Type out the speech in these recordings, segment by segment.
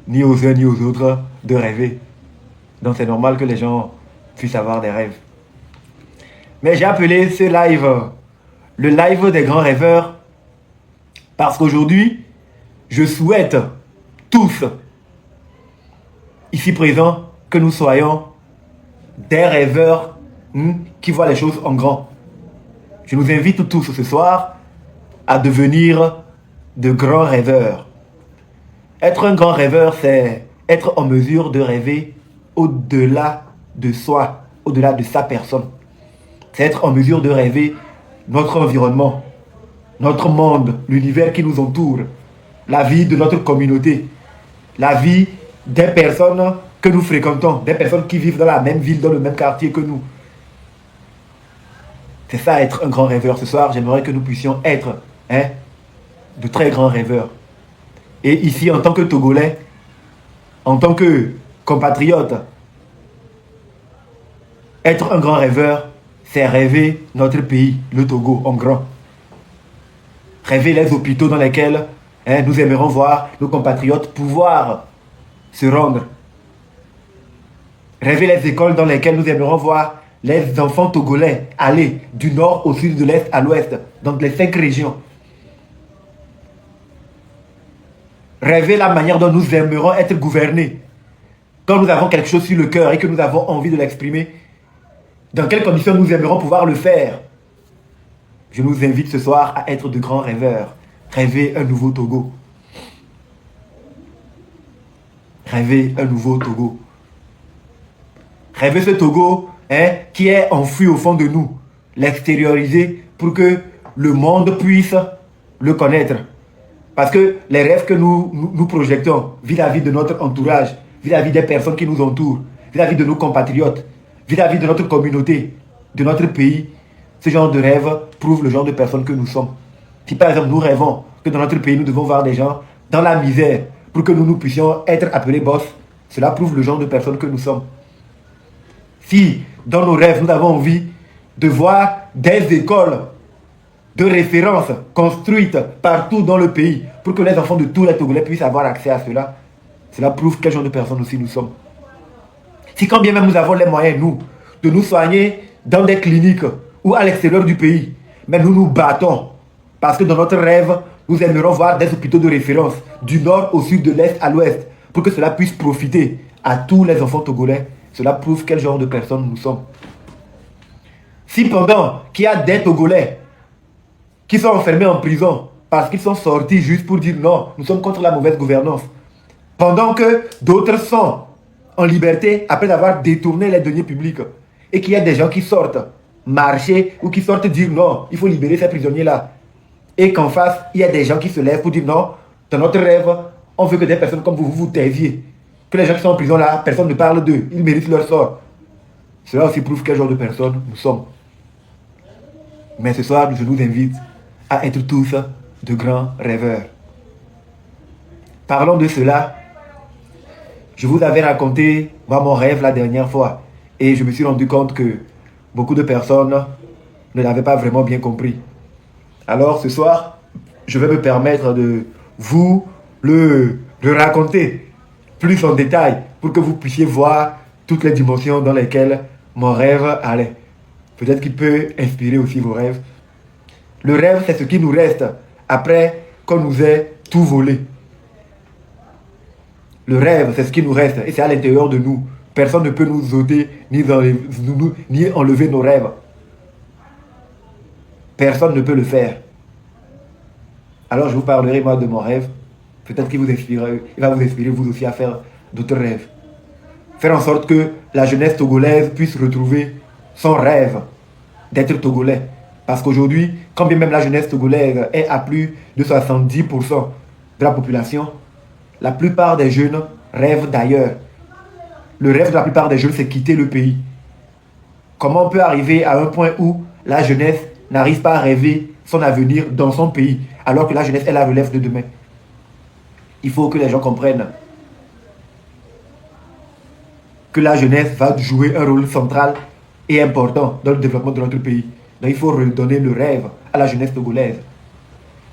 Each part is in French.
ni aux uns ni aux autres de rêver. Donc c'est normal que les gens puissent avoir des rêves. Mais j'ai appelé ce live le live des grands rêveurs parce qu'aujourd'hui, je souhaite tous, ici présents, que nous soyons des rêveurs qui voient les choses en grand. Je nous invite tous ce soir à devenir de grands rêveurs. Être un grand rêveur, c'est être en mesure de rêver au-delà de soi, au-delà de sa personne. C'est être en mesure de rêver notre environnement, notre monde, l'univers qui nous entoure, la vie de notre communauté, la vie des personnes que nous fréquentons, des personnes qui vivent dans la même ville, dans le même quartier que nous. C'est ça être un grand rêveur. Ce soir, j'aimerais que nous puissions être de très grands rêveurs. Et ici, en tant que Togolais, en tant que compatriote, être un grand rêveur, c'est rêver notre pays, le Togo, en grand. Rêver les hôpitaux dans lesquels nous aimerons voir nos compatriotes pouvoir se rendre. Rêver les écoles dans lesquelles nous aimerons voir les enfants togolais aller du nord au sud, de l'est à l'ouest, dans les 5 régions. Rêver la manière dont nous aimerons être gouvernés. Quand nous avons quelque chose sur le cœur et que nous avons envie de l'exprimer, dans quelles conditions nous aimerons pouvoir le faire. Je nous invite ce soir à être de grands rêveurs. Rêver un nouveau Togo. Rêver un nouveau Togo. Rêver ce Togo qui est enfoui au fond de nous. L'extérioriser pour que le monde puisse le connaître. Parce que les rêves que nous projetons vis-à-vis de notre entourage, vis-à-vis des personnes qui nous entourent, vis-à-vis de nos compatriotes, vis-à-vis de notre communauté, de notre pays, ce genre de rêve prouve le genre de personnes que nous sommes. Si par exemple nous rêvons que dans notre pays nous devons voir des gens dans la misère pour que nous puissions être appelés boss, cela prouve le genre de personnes que nous sommes. Si dans nos rêves nous avons envie de voir des écoles de référence construites partout dans le pays pour que les enfants de tous les Togolais puissent avoir accès à cela, cela prouve quel genre de personnes aussi nous sommes. Si quand bien même nous avons les moyens, nous, de nous soigner dans des cliniques ou à l'extérieur du pays, mais nous nous battons parce que dans notre rêve, nous aimerons voir des hôpitaux de référence du nord au sud, de l'est à l'ouest, pour que cela puisse profiter à tous les enfants togolais. Cela prouve quel genre de personnes nous sommes. Si pendant qu'il y a des Togolais qui sont enfermés en prison parce qu'ils sont sortis juste pour dire non, nous sommes contre la mauvaise gouvernance, pendant que d'autres sont en liberté après avoir détourné les deniers publics, et qu'il y a des gens qui sortent marcher ou qui sortent dire non, il faut libérer ces prisonniers-là, et qu'en face, il y a des gens qui se lèvent pour dire non, dans notre rêve, on veut que des personnes comme vous taisiez, que les gens qui sont en prison là, personne ne parle d'eux, ils méritent leur sort. Cela aussi prouve quel genre de personnes nous sommes. Mais ce soir, je nous invite à être tous de grands rêveurs. Parlons de cela. Je vous avais raconté mon rêve la dernière fois et je me suis rendu compte que beaucoup de personnes ne l'avaient pas vraiment bien compris. Alors ce soir, je vais me permettre de vous le raconter plus en détail pour que vous puissiez voir toutes les dimensions dans lesquelles mon rêve allait. Peut-être qu'il peut inspirer aussi vos rêves. Le rêve, c'est ce qui nous reste après qu'on nous ait tout volé. Le rêve, c'est ce qui nous reste et c'est à l'intérieur de nous. Personne ne peut nous ôter ni enlever nos rêves. Personne ne peut le faire. Alors je vous parlerai moi de mon rêve. Peut-être qu'il va vous inspirer vous aussi à faire d'autres rêves. Faire en sorte que la jeunesse togolaise puisse retrouver son rêve d'être togolais. Parce qu'aujourd'hui, quand bien même la jeunesse togolaise est à plus de 70% de la population, la plupart des jeunes rêvent d'ailleurs. Le rêve de la plupart des jeunes, c'est quitter le pays. Comment on peut arriver à un point où la jeunesse n'arrive pas à rêver son avenir dans son pays, alors que la jeunesse est la relève de demain? Il faut que les gens comprennent que la jeunesse va jouer un rôle central et important dans le développement de notre pays. Donc il faut redonner le rêve à la jeunesse togolaise.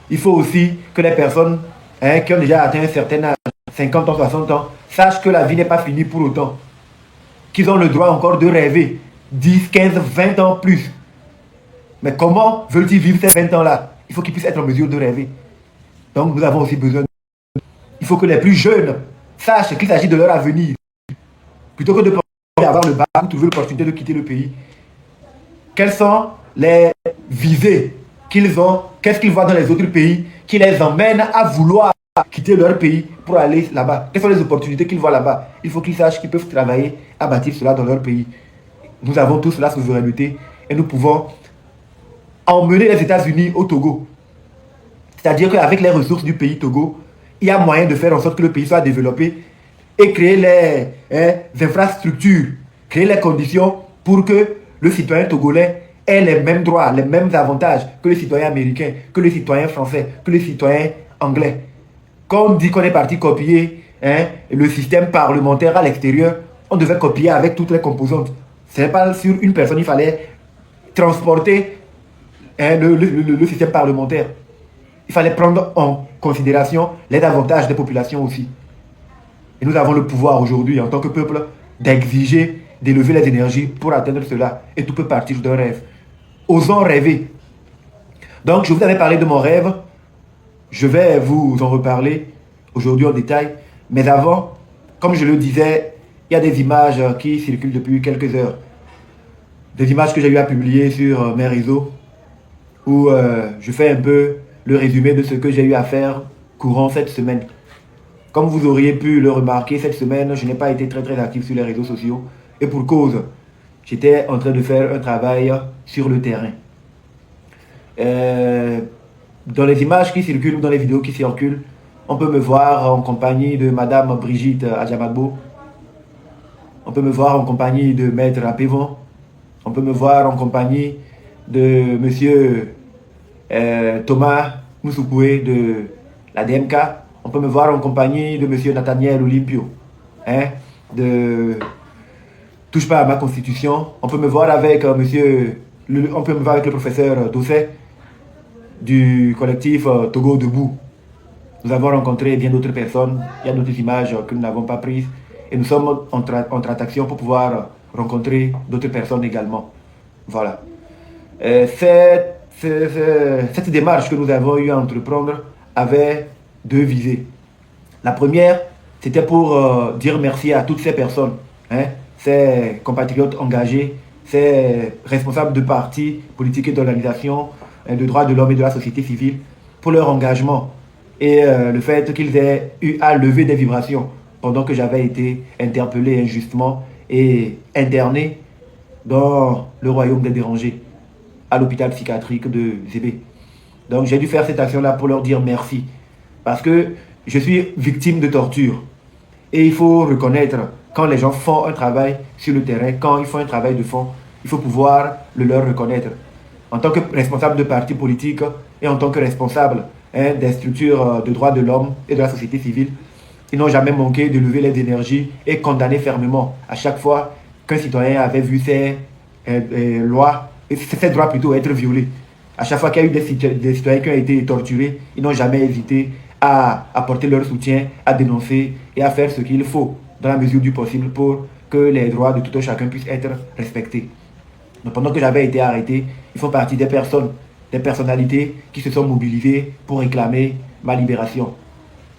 Il faut aussi que les personnes qui ont déjà atteint un certain âge 50 ans, 60 ans, sachent que la vie n'est pas finie pour autant. Qu'ils ont le droit encore de rêver 10, 15, 20 ans plus. Mais comment veulent-ils vivre ces 20 ans-là? Il faut qu'ils puissent être en mesure de rêver. Donc nous avons aussi besoin. Il faut que les plus jeunes sachent qu'il s'agit de leur avenir. Plutôt que de penser avoir le bac ou trouver l'opportunité de quitter le pays. Quelles sont les visées qu'ils ont? Qu'est-ce qu'ils voient dans les autres pays qui les emmène à vouloir quitter leur pays pour aller là-bas? Quelles sont les opportunités qu'ils voient là-bas? Il faut qu'ils sachent qu'ils peuvent travailler à bâtir cela dans leur pays. Nous avons tous la souveraineté et nous pouvons emmener les États-Unis au Togo. C'est-à-dire qu'avec les ressources du pays Togo, il y a moyen de faire en sorte que le pays soit développé et créer les infrastructures, créer les conditions pour que le citoyen togolais ait les mêmes droits, les mêmes avantages que le citoyen américain, que le citoyen français, que le citoyen anglais. Quand on dit qu'on est parti copier le système parlementaire à l'extérieur, on devait copier avec toutes les composantes. Ce n'est pas sur une personne, il fallait transporter le système parlementaire. Il fallait prendre en considération les avantages des populations aussi. Et nous avons le pouvoir aujourd'hui, en tant que peuple, d'exiger, d'élever les énergies pour atteindre cela. Et tout peut partir d'un rêve. Osons rêver. Donc, je vous avais parlé de mon rêve. Je vais vous en reparler aujourd'hui en détail. Mais avant, comme je le disais, il y a des images qui circulent depuis quelques heures. Des images que j'ai eu à publier sur mes réseaux, où je fais un peu le résumé de ce que j'ai eu à faire courant cette semaine. Comme vous auriez pu le remarquer, cette semaine, je n'ai pas été très actif sur les réseaux sociaux. Et pour cause, j'étais en train de faire un travail sur le terrain. Dans les images qui circulent, dans les vidéos qui circulent, on peut me voir en compagnie de Madame Brigitte Adjamagbo. On peut me voir en compagnie de Maître Apévon. On peut me voir en compagnie de Monsieur Thomas Mousoukoué de la DMK. On peut me voir en compagnie de Monsieur Nathaniel Olympio, de Touche pas à ma constitution. On peut me voir avec on peut me voir avec le professeur Dossé du collectif Togo Debout. Nous avons rencontré bien d'autres personnes. Il y a d'autres images que nous n'avons pas prises. Et nous sommes en traction pour pouvoir rencontrer d'autres personnes également. Voilà. Cette démarche que nous avons eu à entreprendre avait deux visées. La première, c'était pour dire merci à toutes ces personnes, ces compatriotes engagés, ces responsables de partis politiques et d'organisations de droits de l'homme et de la société civile pour leur engagement et le fait qu'ils aient eu à lever des vibrations pendant que j'avais été interpellé injustement et interné dans le royaume des dérangés à l'hôpital psychiatrique de Zébé. Donc j'ai dû faire cette action-là pour leur dire merci. Parce que je suis victime de torture. Et il faut reconnaître, quand les gens font un travail sur le terrain, quand ils font un travail de fond, il faut pouvoir le leur reconnaître. En tant que responsable de partis politiques et en tant que responsable des structures de droits de l'homme et de la société civile, ils n'ont jamais manqué de lever les énergies et condamner fermement à chaque fois qu'un citoyen avait vu ses lois, ses droits plutôt être violés. À chaque fois qu'il y a eu des citoyens qui ont été torturés, ils n'ont jamais hésité à apporter leur soutien, à dénoncer et à faire ce qu'il faut dans la mesure du possible pour que les droits de tout un chacun puissent être respectés. Donc pendant que j'avais été arrêté, ils font partie des personnes, des personnalités qui se sont mobilisées pour réclamer ma libération.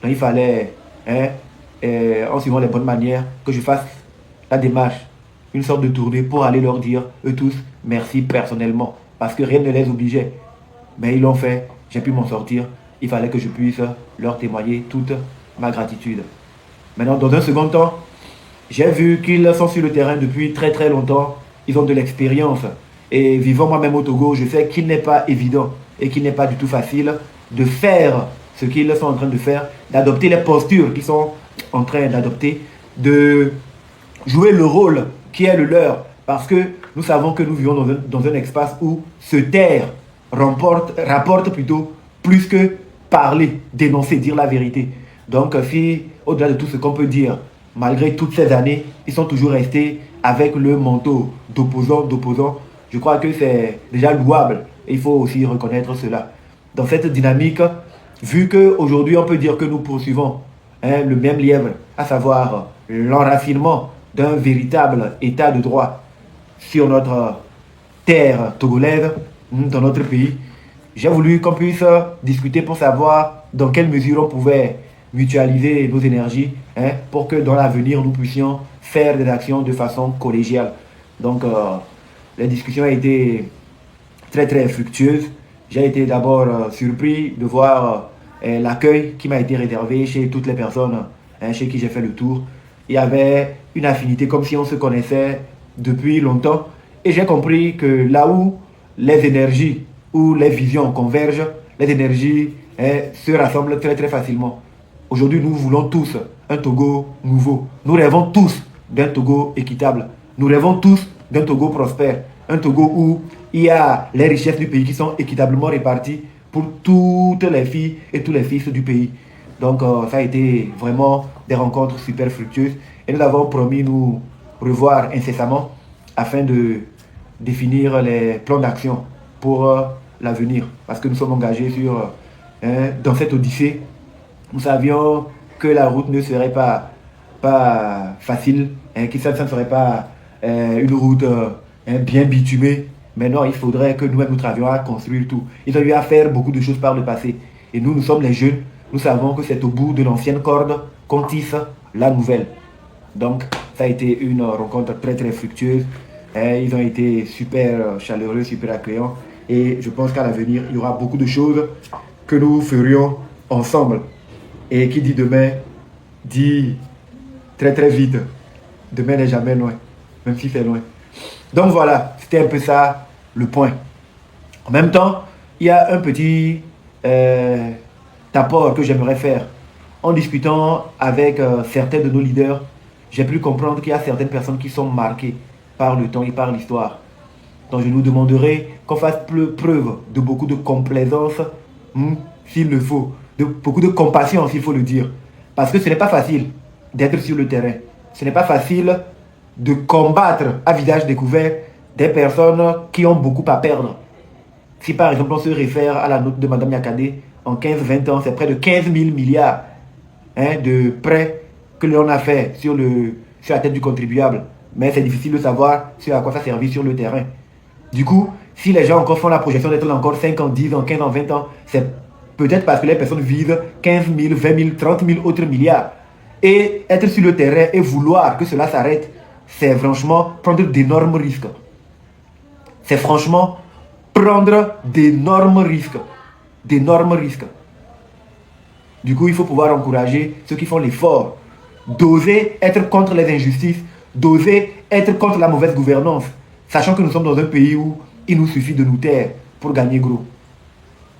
Donc il fallait, en suivant les bonnes manières, que je fasse la démarche, une sorte de tournée pour aller leur dire, eux tous, merci personnellement. Parce que rien ne les obligeait. Mais ils l'ont fait, j'ai pu m'en sortir. Il fallait que je puisse leur témoigner toute ma gratitude. Maintenant, dans un second temps, j'ai vu qu'ils sont sur le terrain depuis très longtemps. Ils ont de l'expérience. Et vivant moi-même au Togo, je sais qu'il n'est pas évident et qu'il n'est pas du tout facile de faire ce qu'ils sont en train de faire, d'adopter les postures qu'ils sont en train d'adopter, de jouer le rôle qui est le leur. Parce que nous savons que nous vivons dans un espace où se taire rapporte plutôt plus que parler, dénoncer, dire la vérité. Donc si, au-delà de tout ce qu'on peut dire, malgré toutes ces années, ils sont toujours restés avec le manteau d'opposants, je crois que c'est déjà louable. Et il faut aussi reconnaître cela. Dans cette dynamique, vu qu'aujourd'hui on peut dire que nous poursuivons le même lièvre, à savoir l'enracinement d'un véritable état de droit sur notre terre togolaise, dans notre pays. J'ai voulu qu'on puisse discuter pour savoir dans quelle mesure on pouvait mutualiser nos énergies, pour que dans l'avenir, nous puissions faire des actions de façon collégiale. Donc, la discussion a été très très fructueuse. J'ai été d'abord surpris de voir l'accueil qui m'a été réservé chez toutes les personnes chez qui j'ai fait le tour. Il y avait une affinité comme si on se connaissait depuis longtemps. Et j'ai compris que là où les énergies ou les visions convergent, les énergies se rassemblent très très facilement. Aujourd'hui, nous voulons tous un Togo nouveau. Nous rêvons tous d'un Togo équitable. Nous rêvons tous d'un Togo prospère. Un Togo où il y a les richesses du pays qui sont équitablement réparties pour toutes les filles et tous les fils du pays. Donc ça a été vraiment des rencontres super fructueuses. Et nous avons promis nous revoir incessamment afin de définir les plans d'action pour l'avenir. Parce que nous sommes engagés dans cette odyssée. Nous savions que la route ne serait pas facile, que ça ne serait pas une route bien bitumée. Mais non, il faudrait que nous-mêmes nous travaillions à construire tout. Ils ont eu à faire beaucoup de choses par le passé. Et nous, nous sommes les jeunes. Nous savons que c'est au bout de l'ancienne corde qu'on tisse la nouvelle. Donc, ça a été une rencontre très très fructueuse. Ils ont été super chaleureux, super accueillants. Et je pense qu'à l'avenir, il y aura beaucoup de choses que nous ferions ensemble. Et qui dit demain, dit très très vite. Demain n'est jamais loin, même si c'est loin. Donc voilà, c'était un peu ça le point. En même temps, il y a un petit apport que j'aimerais faire. En discutant avec certains de nos leaders, j'ai pu comprendre qu'il y a certaines personnes qui sont marquées par le temps et par l'histoire. Donc je nous demanderai qu'on fasse preuve de beaucoup de complaisance, s'il le faut, de beaucoup de compassion, s'il faut le dire. Parce que ce n'est pas facile d'être sur le terrain. Ce n'est pas facile de combattre à visage découvert des personnes qui ont beaucoup à perdre. Si par exemple on se réfère à la note de Mme Yakadé, en 15-20 ans, c'est près de 15 000 milliards de prêts que l'on a fait sur la tête du contribuable. Mais c'est difficile de savoir à quoi ça servit sur le terrain. Du coup, si les gens encore font la projection d'être là encore 5 ans, 10 ans, 15 ans, 20 ans, c'est peut-être parce que les personnes visent 15 000, 20 000, 30 000 autres milliards. Et être sur le terrain et vouloir que cela s'arrête, c'est franchement prendre d'énormes risques. C'est franchement prendre d'énormes risques. D'énormes risques. Du coup, il faut pouvoir encourager ceux qui font l'effort d'oser être contre les injustices, d'oser être contre la mauvaise gouvernance, sachant que nous sommes dans un pays où il nous suffit de nous taire pour gagner gros.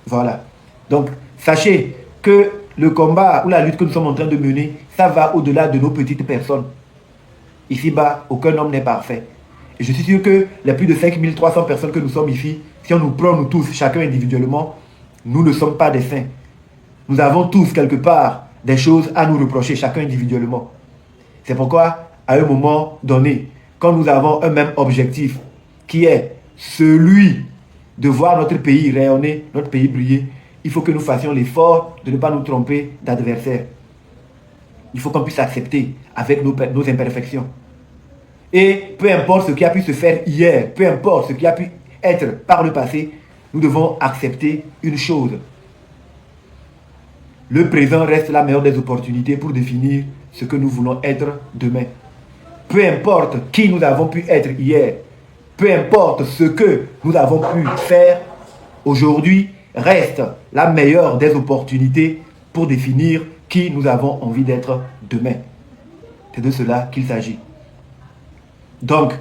Voilà. Donc, sachez que le combat ou la lutte que nous sommes en train de mener, ça va au-delà de nos petites personnes. Ici-bas, aucun homme n'est parfait. Et je suis sûr que les plus de 5300 personnes que nous sommes ici, si on nous prend nous tous, chacun individuellement, nous ne sommes pas des saints. Nous avons tous, quelque part, des choses à nous reprocher, chacun individuellement. C'est pourquoi, à un moment donné, quand nous avons un même objectif, qui est celui de voir notre pays rayonner, notre pays briller, il faut que nous fassions l'effort de ne pas nous tromper d'adversaire. Il faut qu'on puisse accepter avec nos imperfections. Et peu importe ce qui a pu se faire hier, peu importe ce qui a pu être par le passé, nous devons accepter une chose. Le présent reste la meilleure des opportunités pour définir ce que nous voulons être demain. Peu importe qui nous avons pu être hier, peu importe ce que nous avons pu faire aujourd'hui, reste la meilleure des opportunités pour définir qui nous avons envie d'être demain. C'est de cela qu'il s'agit. Donc,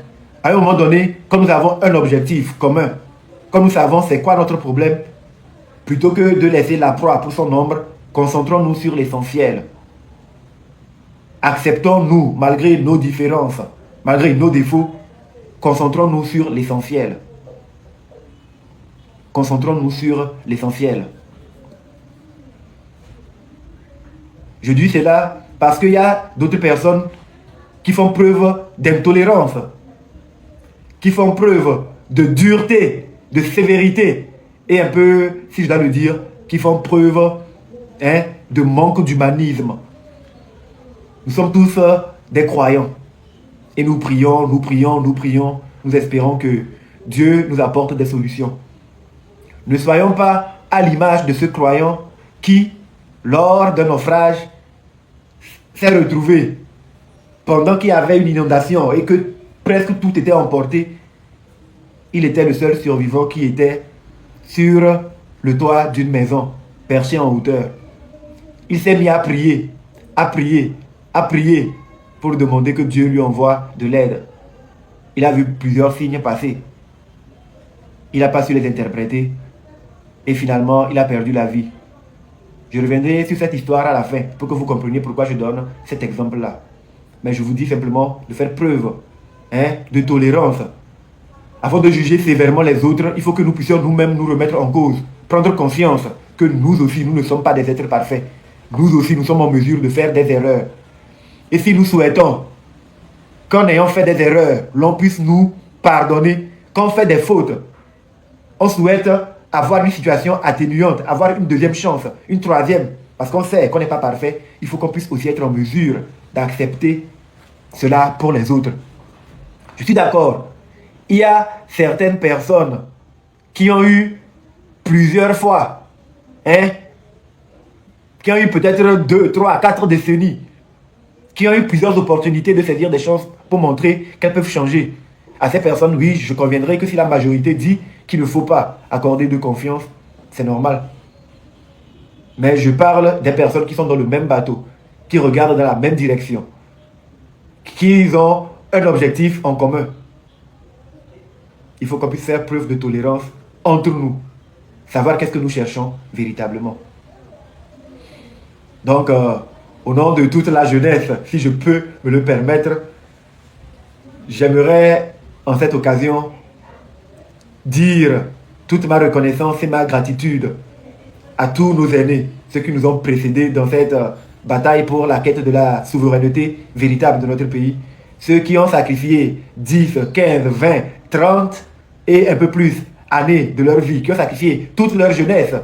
à un moment donné, quand nous avons un objectif commun, quand nous savons c'est quoi notre problème, plutôt que de laisser la proie pour son ombre, concentrons-nous sur l'essentiel. Acceptons-nous, malgré nos différences, malgré nos défauts, concentrons-nous sur l'essentiel. Concentrons-nous sur l'essentiel. Je dis cela parce qu'il y a d'autres personnes qui font preuve d'intolérance, qui font preuve de dureté, de sévérité, et un peu, si je dois le dire, qui font preuve de manque d'humanisme. Nous sommes tous des croyants. Et nous prions, nous prions, nous prions. Nous espérons que Dieu nous apporte des solutions. Ne soyons pas à l'image de ce croyant qui, lors d'un naufrage, s'est retrouvé pendant qu'il y avait une inondation et que presque tout était emporté. Il était le seul survivant qui était sur le toit d'une maison, perché en hauteur. Il s'est mis à prier, à prier, à prier pour demander que Dieu lui envoie de l'aide. Il a vu plusieurs signes passer. Il n'a pas su les interpréter. Et finalement, il a perdu la vie. Je reviendrai sur cette histoire à la fin pour que vous compreniez pourquoi je donne cet exemple-là. Mais je vous dis simplement de faire preuve de tolérance. Avant de juger sévèrement les autres, il faut que nous puissions nous-mêmes nous remettre en cause. Prendre conscience que nous aussi, nous ne sommes pas des êtres parfaits. Nous aussi, nous sommes en mesure de faire des erreurs. Et si nous souhaitons qu'en ayant fait des erreurs, l'on puisse nous pardonner, quand on fait des fautes, on souhaite avoir une situation atténuante, avoir une deuxième chance, une troisième, parce qu'on sait qu'on n'est pas parfait, il faut qu'on puisse aussi être en mesure d'accepter cela pour les autres. Je suis d'accord. Il y a certaines personnes qui ont eu plusieurs fois, qui ont eu peut-être 2, 3, 4 décennies, qui ont eu plusieurs opportunités de saisir des chances pour montrer qu'elles peuvent changer. À ces personnes, oui, je conviendrai que si la majorité dit qu'il ne faut pas accorder de confiance, c'est normal. Mais je parle des personnes qui sont dans le même bateau, qui regardent dans la même direction, qui ont un objectif en commun. Il faut qu'on puisse faire preuve de tolérance entre nous, savoir qu'est-ce que nous cherchons véritablement. Donc, au nom de toute la jeunesse, si je peux me le permettre, j'aimerais en cette occasion dire toute ma reconnaissance et ma gratitude à tous nos aînés, ceux qui nous ont précédés dans cette bataille pour la quête de la souveraineté véritable de notre pays, ceux qui ont sacrifié 10, 15, 20, 30 et un peu plus années de leur vie, qui ont sacrifié toute leur jeunesse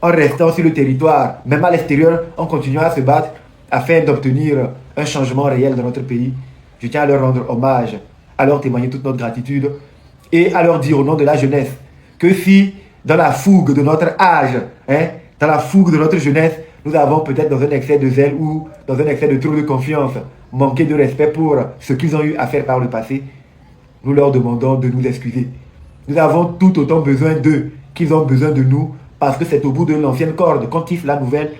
en restant sur le territoire, même à l'extérieur, en continuant à se battre afin d'obtenir un changement réel dans notre pays. Je tiens à leur rendre hommage, à leur témoigner toute notre gratitude et à leur dire au nom de la jeunesse que si dans la fougue de notre âge, dans la fougue de notre jeunesse, nous avons peut-être dans un excès de zèle ou dans un excès de trop de confiance, manqué de respect pour ce qu'ils ont eu à faire par le passé, nous leur demandons de nous excuser. Nous avons tout autant besoin d'eux qu'ils ont besoin de nous, parce que c'est au bout de l'ancienne corde qu'on tisse la nouvelle,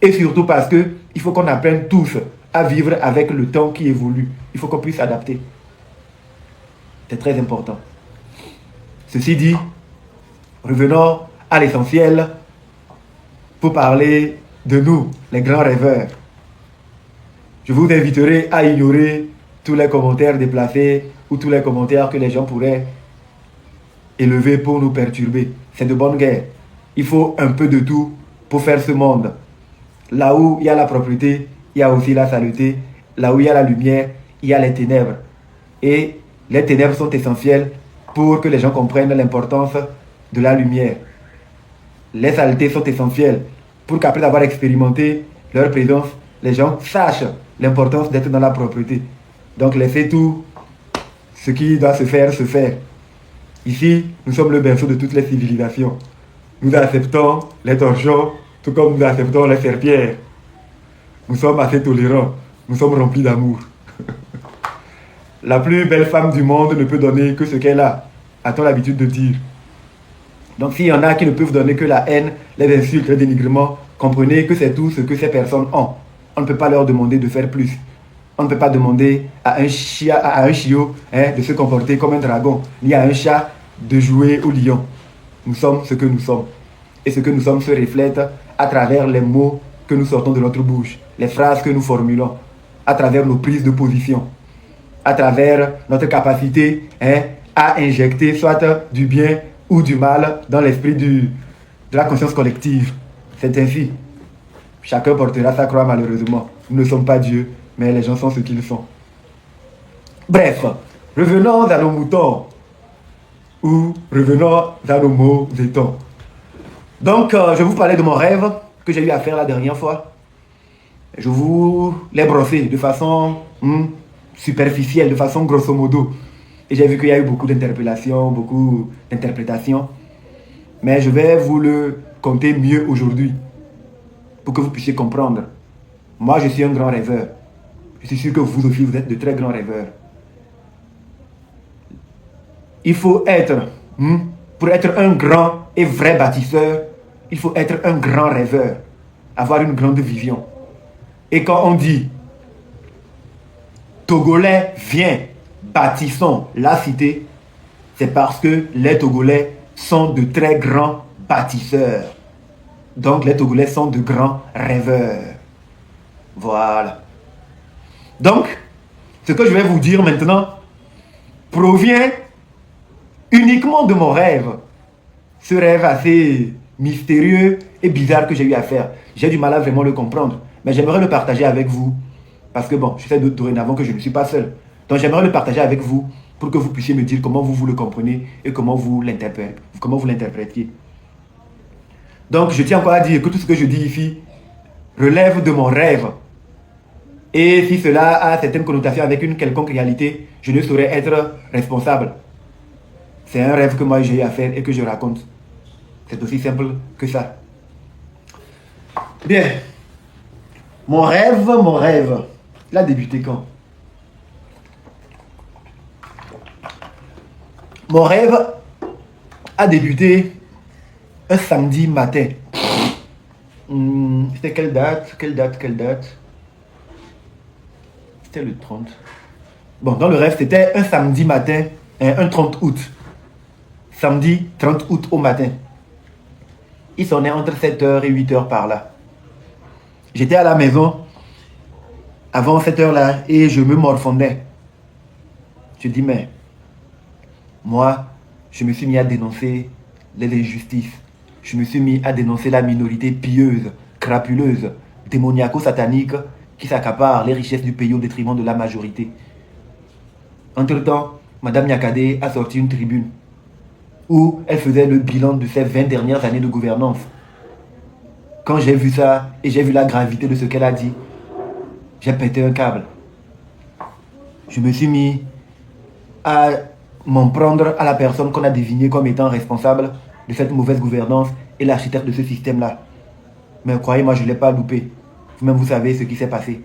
et surtout parce qu'il faut qu'on apprenne tous à vivre avec le temps qui évolue. Il faut qu'on puisse s'adapter. C'est très important. Ceci dit, revenons à l'essentiel pour parler de nous, les grands rêveurs. Je vous inviterai à ignorer tous les commentaires déplacés ou tous les commentaires que les gens pourraient élever pour nous perturber. C'est de bonne guerre. Il faut un peu de tout pour faire ce monde. Là où il y a la propreté, il y a aussi la saleté. Là où il y a la lumière, il y a les ténèbres. Et les ténèbres sont essentielles pour que les gens comprennent l'importance de la lumière. Les saletés sont essentielles pour qu'après avoir expérimenté leur présence, les gens sachent l'importance d'être dans la propreté. Donc laissez tout ce qui doit se faire, se faire. Ici, nous sommes le berceau de toutes les civilisations. Nous acceptons les torchons, tout comme nous acceptons les serpillères. Nous sommes assez tolérants, nous sommes remplis d'amour. La plus belle femme du monde ne peut donner que ce qu'elle a-t-on l'habitude de dire. Donc s'il y en a qui ne peuvent donner que la haine, les insultes, les dénigrements, comprenez que c'est tout ce que ces personnes ont. On ne peut pas leur demander de faire plus. On ne peut pas demander à un chiot de se comporter comme un dragon, ni à un chat de jouer au lion. Nous sommes ce que nous sommes. Et ce que nous sommes se reflète à travers les mots que nous sortons de notre bouche, les phrases que nous formulons, à travers nos prises de position, à travers notre capacité à injecter soit du bien ou du mal dans l'esprit de la conscience collective. C'est ainsi. Chacun portera sa croix malheureusement. Nous ne sommes pas Dieu, mais les gens sont ce qu'ils sont. Bref, revenons à nos moutons. Ou revenons à nos mauvais-tons. Donc, je vais vous parler de mon rêve que j'ai eu à faire la dernière fois. Je vous l'ai brossé de façon superficielle, de façon grosso modo. Et j'ai vu qu'il y a eu beaucoup d'interpellations, beaucoup d'interprétations. Mais je vais vous le conter mieux aujourd'hui, pour que vous puissiez comprendre. Moi, je suis un grand rêveur. Je suis sûr que vous aussi, vous êtes de très grands rêveurs. Il faut être, pour être un grand et vrai bâtisseur, il faut être un grand rêveur, avoir une grande vision. Et quand on dit Togolais, viens, bâtissons la cité, c'est parce que les Togolais sont de très grands bâtisseurs. Donc les Togolais sont de grands rêveurs. Voilà. Donc, ce que je vais vous dire maintenant provient uniquement de mon rêve. Ce rêve assez mystérieux et bizarre que j'ai eu à faire. J'ai du mal à vraiment le comprendre. Mais j'aimerais le partager avec vous. Parce que bon, je sais dorénavant que je ne suis pas seul. Donc j'aimerais le partager avec vous pour que vous puissiez me dire comment vous le comprenez et comment vous l'interprétiez. Donc je tiens encore à dire que tout ce que je dis ici relève de mon rêve. Et si cela a certaines connotations avec une quelconque réalité, je ne saurais être responsable. C'est un rêve que moi j'ai eu à faire et que je raconte. C'est aussi simple que ça. Bien. Mon rêve, il a débuté quand? Mon rêve a débuté un samedi matin. C'était quelle date? C'était le 30. Bon, dans le rêve, c'était un samedi matin, un 30 août. Samedi 30 août au matin. Il sonnait entre 7h et 8h par là. J'étais à la maison avant cette heure-là et je me morfondais. Je dis, mais moi, je me suis mis à dénoncer les injustices. Je me suis mis à dénoncer la minorité pieuse, crapuleuse, démoniaco-satanique qui s'accapare les richesses du pays au détriment de la majorité. Entre-temps, Madame Nyakade a sorti une tribune où elle faisait le bilan de ses 20 dernières années de gouvernance. Quand j'ai vu ça et j'ai vu la gravité de ce qu'elle a dit, j'ai pété un câble. Je me suis mis à m'en prendre à la personne qu'on a désignée comme étant responsable de cette mauvaise gouvernance et l'architecte de ce système-là. Mais croyez-moi, je ne l'ai pas loupé. Vous-même, vous savez ce qui s'est passé.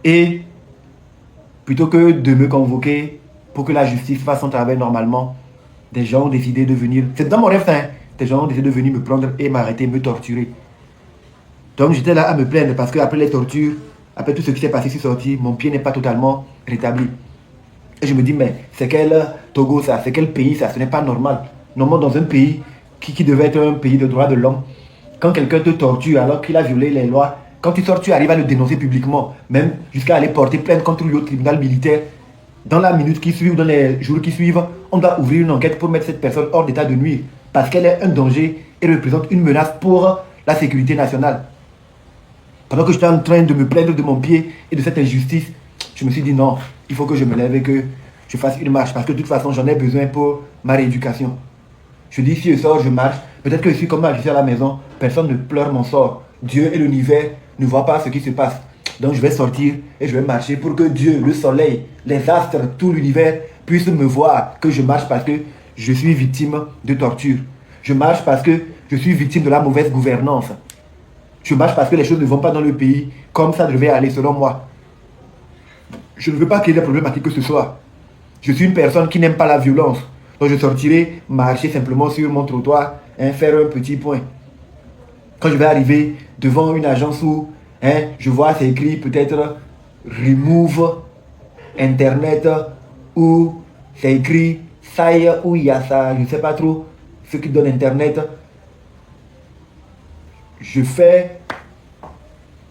Et plutôt que de me convoquer pour que la justice fasse son travail normalement, des gens ont décidé de venir... C'est dans mon rêve, hein. Des gens ont décidé de venir me prendre et m'arrêter, me torturer. Donc j'étais là à me plaindre parce qu'après les tortures, après tout ce qui s'est passé, je suis sorti, mon pied n'est pas totalement rétabli. Et je me dis, mais c'est quel Togo ça? C'est quel pays ça? Ce n'est pas normal. Normalement, dans un pays qui devait être un pays de droits de l'homme, quand quelqu'un te torture alors qu'il a violé les lois, quand tu sors, tu arrives à le dénoncer publiquement, même jusqu'à aller porter plainte contre lui au tribunal militaire. Dans la minute qui suit ou dans les jours qui suivent, on doit ouvrir une enquête pour mettre cette personne hors d'état de nuire parce qu'elle est un danger et représente une menace pour la sécurité nationale. Pendant que j'étais en train de me plaindre de mon pied et de cette injustice, je me suis dit non, il faut que je me lève et que je fasse une marche parce que de toute façon, j'en ai besoin pour ma rééducation. Je dis, si je sors, je marche. Peut-être que je suis comme là, je suis à la maison, personne ne pleure mon sort. Dieu et l'univers ne voient pas ce qui se passe. Donc je vais sortir et je vais marcher pour que Dieu, le soleil, les astres, tout l'univers puissent me voir que je marche parce que je suis victime de torture. Je marche parce que je suis victime de la mauvaise gouvernance. Je marche parce que les choses ne vont pas dans le pays comme ça devait aller selon moi. Je ne veux pas créer des problèmes à qui que ce soit. Je suis une personne qui n'aime pas la violence. Donc je sortirai marcher simplement sur mon trottoir, faire un petit point. Quand je vais arriver devant une agence où je vois c'est écrit peut-être remove internet ou c'est écrit saille ou il y a ça, je ne sais pas trop ce qui donne internet. Je fais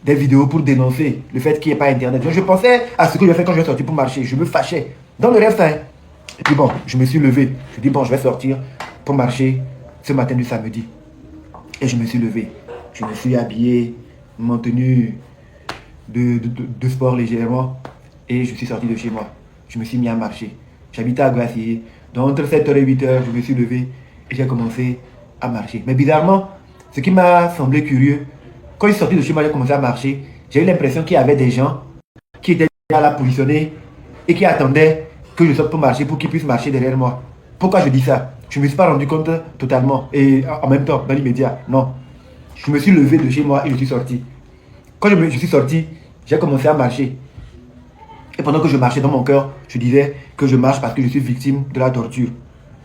des vidéos pour dénoncer le fait qu'il n'y ait pas internet. Donc je pensais à ce que je vais faire quand je vais sortir pour marcher. Je me fâchais. Dans le rêve, Et puis bon, je me suis levé. Je dis bon, je vais sortir pour marcher ce matin du samedi. Et je me suis levé. Je me suis habillé, mon tenue de sport légèrement. Et je suis sorti de chez moi. Je me suis mis à marcher. J'habitais à Glacier. Donc entre 7h et 8h, je me suis levé et j'ai commencé à marcher. Mais bizarrement, ce qui m'a semblé curieux, Quand je suis sorti de chez moi, j'ai commencé à marcher. J'ai eu l'impression qu'il y avait des gens qui étaient là positionnés et qui attendaient que je sorte pour marcher, pour qu'ils puissent marcher derrière moi. Pourquoi je dis ça? Je ne me suis pas rendu compte totalement et en même temps, dans l'immédiat. Non. Je me suis levé de chez moi et je suis sorti. Quand je suis sorti, j'ai commencé à marcher. Et pendant que je marchais dans mon cœur, je disais que je marche parce que je suis victime de la torture.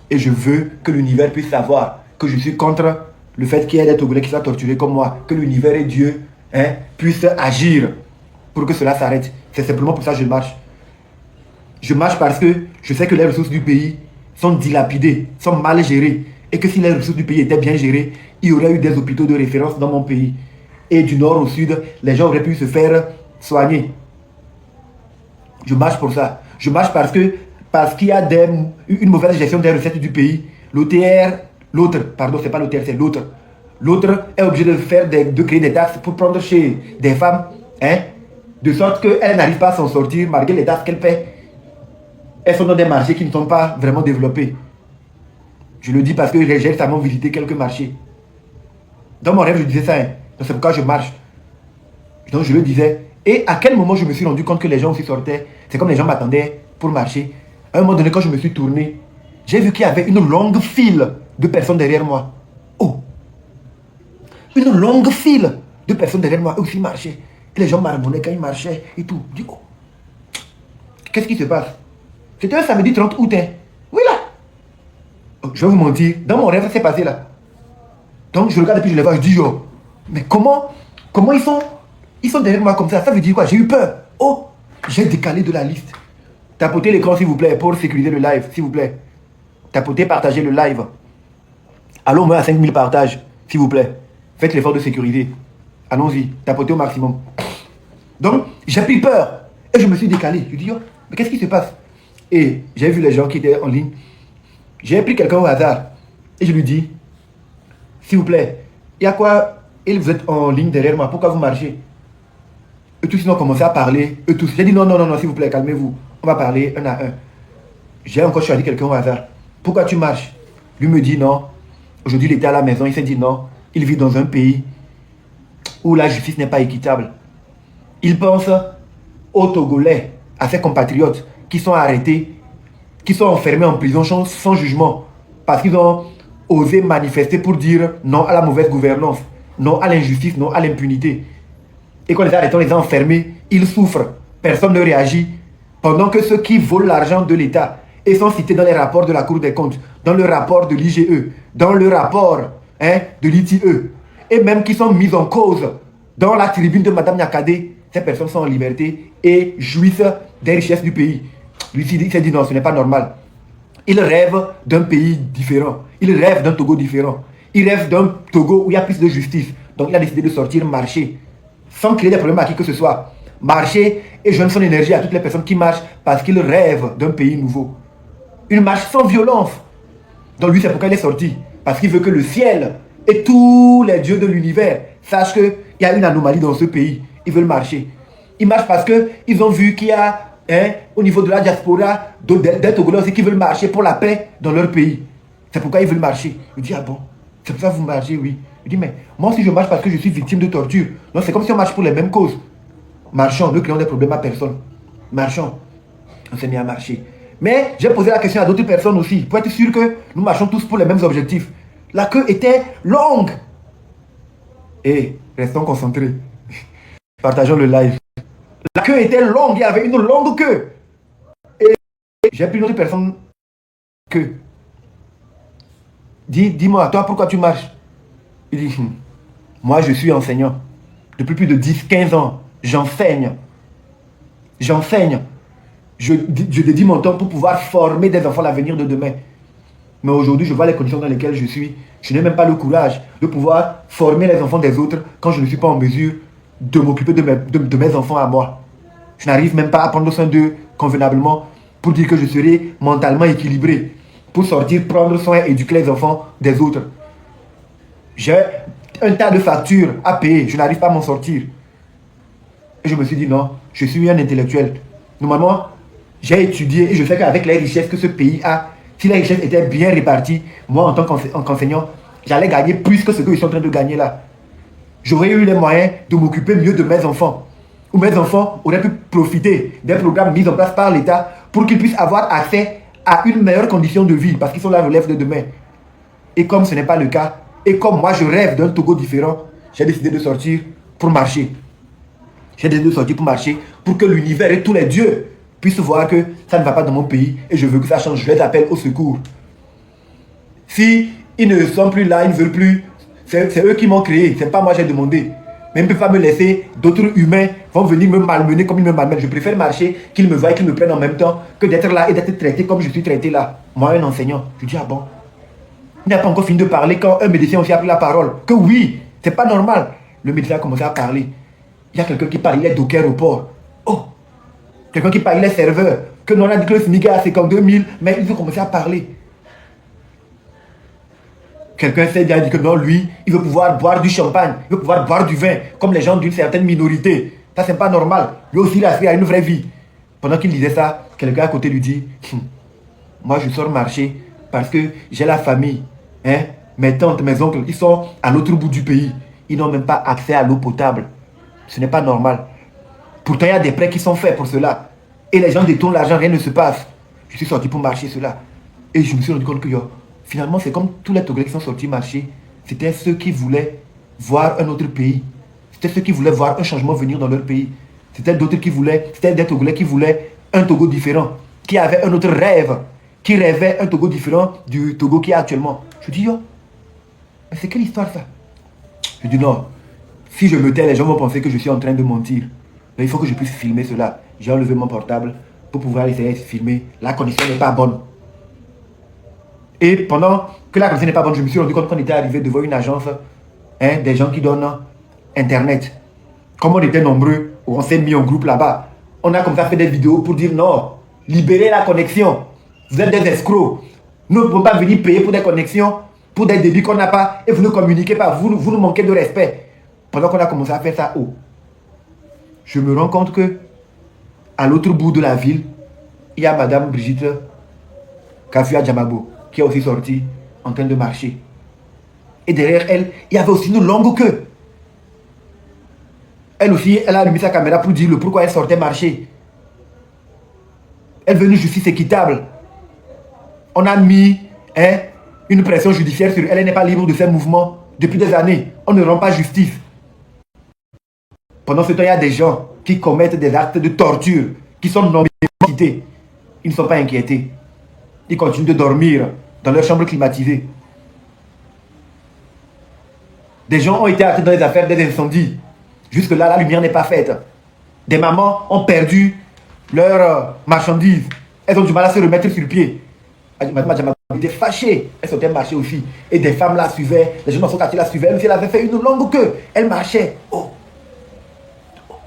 Et je veux que l'univers puisse savoir que je suis contre le fait qu'il y ait des Togolais qui soient torturés comme moi. Que l'univers et Dieu puissent agir pour que cela s'arrête. C'est simplement pour ça que je marche. Je marche parce que je sais que les ressources du pays sont dilapidées, sont mal gérées. Et que si les ressources du pays étaient bien gérées, il y aurait eu des hôpitaux de référence dans mon pays. Et du nord au sud, les gens auraient pu se faire soigner. Je marche pour ça. Je marche parce qu'il y a une mauvaise gestion des recettes du pays. L'autre est obligé de créer des taxes pour prendre chez des femmes, de sorte qu'elles n'arrivent pas à s'en sortir malgré les taxes qu'elles paient. Elles sont dans des marchés qui ne sont pas vraiment développés. Je le dis parce que j'ai récemment visité quelques marchés. Dans mon rêve, je disais ça. Donc c'est pourquoi je marche. Donc je le disais. Et à quel moment je me suis rendu compte que les gens aussi sortaient. C'est comme les gens m'attendaient pour marcher. À un moment donné, quand je me suis tourné, j'ai vu qu'il y avait une longue file de personnes derrière moi. Oh! Une longue file de personnes derrière moi. Eux aussi marchaient. Et les gens marmonnaient quand ils marchaient et tout. Je dis, oh! Qu'est-ce qui se passe? C'était un samedi 30 août. Oui, là! Oh, je vais vous mentir. Dans mon rêve, ça s'est passé là. Donc je regarde et puis je les vois. Je dis, oh! Mais comment ils sont derrière moi comme ça. Ça veut dire quoi? J'ai eu peur. Oh! J'ai décalé de la liste. Tapotez l'écran s'il vous plaît pour sécuriser le live, s'il vous plaît. Tapotez, partagez le live. Allons moins à 5000 partages, s'il vous plaît. Faites l'effort de sécuriser. Allons-y, tapotez au maximum. Donc, j'ai pris peur. Et je me suis décalé. Je dis, oh, mais qu'est-ce qui se passe? Et j'ai vu les gens qui étaient en ligne. J'ai pris quelqu'un au hasard. Et je lui dis, s'il vous plaît, il y a quoi? Et vous êtes en ligne derrière moi, pourquoi vous marchez? Eux tous, ils ont commencé à parler. Eux tous. J'ai dit, non, s'il vous plaît, calmez-vous. On va parler un à un. J'ai encore choisi quelqu'un au hasard. Pourquoi tu marches? Lui me dit non. Aujourd'hui, il était à la maison. Il s'est dit non. Il vit dans un pays où la justice n'est pas équitable. Il pense aux Togolais, à ses compatriotes qui sont arrêtés, qui sont enfermés en prison sans jugement parce qu'ils ont osé manifester pour dire non à la mauvaise gouvernance, non à l'injustice, non à l'impunité. Et quand les arrêtons, les a enfermés, ils souffrent. Personne ne réagit. Pendant que ceux qui volent l'argent de l'État et sont cités dans les rapports de la Cour des comptes, dans le rapport de l'IGE, dans le rapport de l'ITE, et même qui sont mis en cause dans la tribune de Mme Nyakade, ces personnes sont en liberté et jouissent des richesses du pays. Lui, il s'est dit non, ce n'est pas normal. Il rêve d'un pays différent. Il rêve d'un Togo différent. Il rêve d'un Togo où il y a plus de justice. Donc il a décidé de sortir marcher, sans créer des problèmes à qui que ce soit. Marcher et joindre son énergie à toutes les personnes qui marchent parce qu'ils rêvent d'un pays nouveau. Une marche sans violence. Donc lui, c'est pourquoi il est sorti. Parce qu'il veut que le ciel et tous les dieux de l'univers sachent qu'il y a une anomalie dans ce pays. Ils veulent marcher. Ils marchent parce qu'ils ont vu qu'il y a, au niveau de la diaspora, des Togolais aussi qui veulent marcher pour la paix dans leur pays. C'est pourquoi ils veulent marcher. Je dis, ah bon, c'est pour ça que vous marchez, oui. Je dis, mais moi aussi je marche parce que je suis victime de torture. Donc c'est comme si on marche pour les mêmes causes. Marchons, ne créons des problèmes à personne. Marchons. On s'est mis à marcher. Mais j'ai posé la question à d'autres personnes aussi, pour être sûr que nous marchons tous pour les mêmes objectifs. La queue était longue. Et restons concentrés. Partageons le live. La queue était longue, il y avait une longue queue. Et j'ai pris une autre personne que. Dis-moi, toi, pourquoi tu marches? Il dit, moi, je suis enseignant. Depuis plus de 10-15 ans, j'enseigne. Je dédie mon temps pour pouvoir former des enfants l'avenir de demain. Mais aujourd'hui, je vois les conditions dans lesquelles je suis. Je n'ai même pas le courage de pouvoir former les enfants des autres quand je ne suis pas en mesure de m'occuper de mes enfants à moi. Je n'arrive même pas à prendre soin d'eux convenablement pour dire que je serai mentalement équilibré pour sortir, prendre soin et éduquer les enfants des autres. J'ai un tas de factures à payer. Je n'arrive pas à m'en sortir. Et je me suis dit non, je suis un intellectuel. Normalement, j'ai étudié et je sais qu'avec les richesses que ce pays a, si les richesses étaient bien réparties, moi en tant qu'enseignant, j'allais gagner plus que ce que je suis en train de gagner là. j'aurais eu les moyens de m'occuper mieux de mes enfants. Ou mes enfants auraient pu profiter des programmes mis en place par l'État pour qu'ils puissent avoir accès à une meilleure condition de vie, parce qu'ils sont la relève de demain. Et comme ce n'est pas le cas, et comme moi je rêve d'un Togo différent, j'ai décidé de sortir pour marcher. J'ai décidé de sortir pour marcher, pour que l'univers et tous les dieux puissent voir que ça ne va pas dans mon pays et je veux que ça change. Je les appelle au secours. Si ils ne sont plus là, ils ne veulent plus, c'est eux qui m'ont créé, c'est pas moi j'ai demandé. Mais ils ne peuvent pas me laisser, d'autres humains vont venir me malmener comme ils me malmènent. Je préfère marcher, qu'ils me voient et qu'ils me prennent en même temps, que d'être là et d'être traité comme je suis traité là. Moi, un enseignant, je dis, ah bon, il n'a pas encore fini de parler quand un médecin aussi a pris la parole. Que oui, c'est pas normal. Le médecin a commencé à parler. Il y a quelqu'un qui parle, il est docker au port. Oh, quelqu'un qui parle, il est serveur. Que non, on a dit que le SMIC est à 52 000, mais il veut commencer à parler. Quelqu'un s'est déjà dit que non, lui, il veut pouvoir boire du champagne, il veut pouvoir boire du vin, comme les gens d'une certaine minorité. Ça, c'est pas normal. Lui aussi, il a une vraie vie. Pendant qu'il disait ça, quelqu'un à côté lui dit, moi, je sors marcher parce que j'ai la famille. Hein? Mes tantes, mes oncles, ils sont à l'autre bout du pays. Ils n'ont même pas accès à l'eau potable. Ce n'est pas normal. Pourtant, il y a des prêts qui sont faits pour cela. Et les gens détournent l'argent, rien ne se passe. Je suis sorti pour marcher cela. Et je me suis rendu compte que finalement, c'est comme tous les Togolais qui sont sortis marcher. C'était ceux qui voulaient voir un autre pays. C'était ceux qui voulaient voir un changement venir dans leur pays. C'était d'autres qui voulaient, c'était des Togolais qui voulaient un Togo différent. Qui avaient un autre rêve. Qui rêvaient un Togo différent du Togo qui est actuellement. Je dis, mais c'est quelle histoire ça? Je dis non. Si je me tais, les gens vont penser que je suis en train de mentir. Mais il faut que je puisse filmer cela. J'ai enlevé mon portable pour pouvoir essayer de filmer. La connexion n'est pas bonne. Et pendant que la connexion n'est pas bonne, je me suis rendu compte qu'on était arrivé devant une agence, des gens qui donnent Internet. Comme on était nombreux, on s'est mis en groupe là-bas. On a commencé à faire des vidéos pour dire non, libérez la connexion. Vous êtes des escrocs. Nous ne pouvons pas venir payer pour des connexions, pour des débits qu'on n'a pas, et vous ne communiquez pas. Vous nous manquez de respect. Pendant qu'on a commencé à faire ça, je me rends compte que à l'autre bout de la ville, il y a Madame Brigitte Kafua Djamabo qui est aussi sortie en train de marcher. Et derrière elle, il y avait aussi une longue queue. Elle aussi, elle a allumé sa caméra pour dire le pourquoi elle sortait marcher. Elle veut une justice équitable. On a mis une pression judiciaire sur elle. Elle n'est pas libre de ses mouvements depuis des années. On ne rend pas justice. Pendant ce temps, il y a des gens qui commettent des actes de torture, qui sont non identifiés. Ils ne sont pas inquiétés. Ils continuent de dormir dans leur chambre climatisée. Des gens ont été arrêtés dans les affaires des incendies. Jusque-là, la lumière n'est pas faite. Des mamans ont perdu leurs marchandises. Elles ont du mal à se remettre sur pied. Madame Djamabo était fâchée. Elle sortait marcher aussi. Et des femmes la suivaient. Les gens dans son quartier la suivaient. Elle avait fait une longue queue. Elle marchait.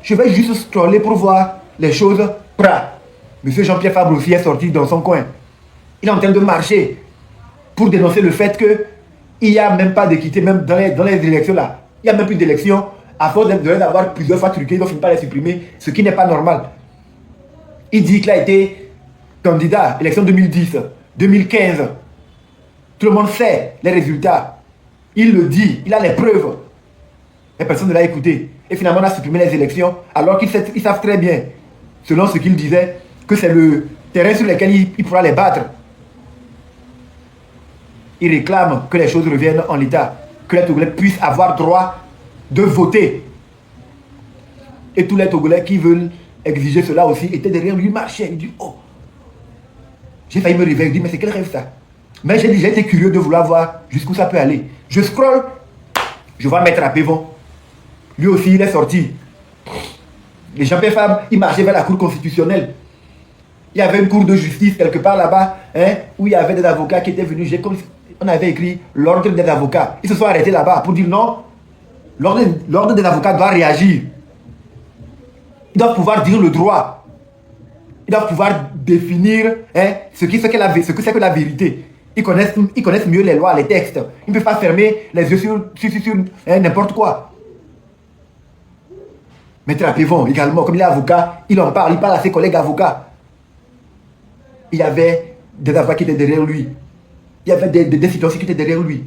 Je vais juste scroller pour voir les choses. Monsieur Jean-Pierre Fabre aussi est sorti dans son coin. Il est en train de marcher pour dénoncer le fait qu'il n'y a même pas d'équité, même dans les élections là. Il n'y a même plus d'élections. À force de les avoir plusieurs fois truquées, ils ont fini par les supprimer, ce qui n'est pas normal. Il dit qu'il a été candidat, élection 2010, 2015. Tout le monde sait les résultats. Il le dit, il a les preuves. Mais personne ne l'a écouté. Et finalement, on a supprimé les élections, alors qu'ils savent très bien, selon ce qu'il disait, que c'est le terrain sur lequel il pourra les battre. Il réclame que les choses reviennent en l'état, que les Togolais puissent avoir droit de voter. Et tous les Togolais qui veulent exiger cela aussi étaient derrière lui, marchaient. Il dit, j'ai failli me réveiller, il dit, mais c'est quel rêve ça? Mais j'ai été curieux de vouloir voir jusqu'où ça peut aller. Je scrolle, je vois Maître Apévon. Lui aussi, il est sorti. Les Jean-Pierre Fabre, il marchait vers la cour constitutionnelle. Il y avait une cour de justice quelque part là-bas, où il y avait des avocats qui étaient venus. On avait écrit l'ordre des avocats. Ils se sont arrêtés là-bas pour dire non, l'ordre des avocats doit réagir. Ils doivent pouvoir dire le droit. Ils doivent pouvoir définir ce que c'est que la vérité. Ils connaissent mieux les lois, les textes. Ils ne peuvent pas fermer les yeux sur n'importe quoi. Maître Apévon également, comme il est avocat, il en parle, il parle à ses collègues avocats. Il y avait des avocats qui étaient derrière lui. Il y avait des citoyens qui étaient derrière lui.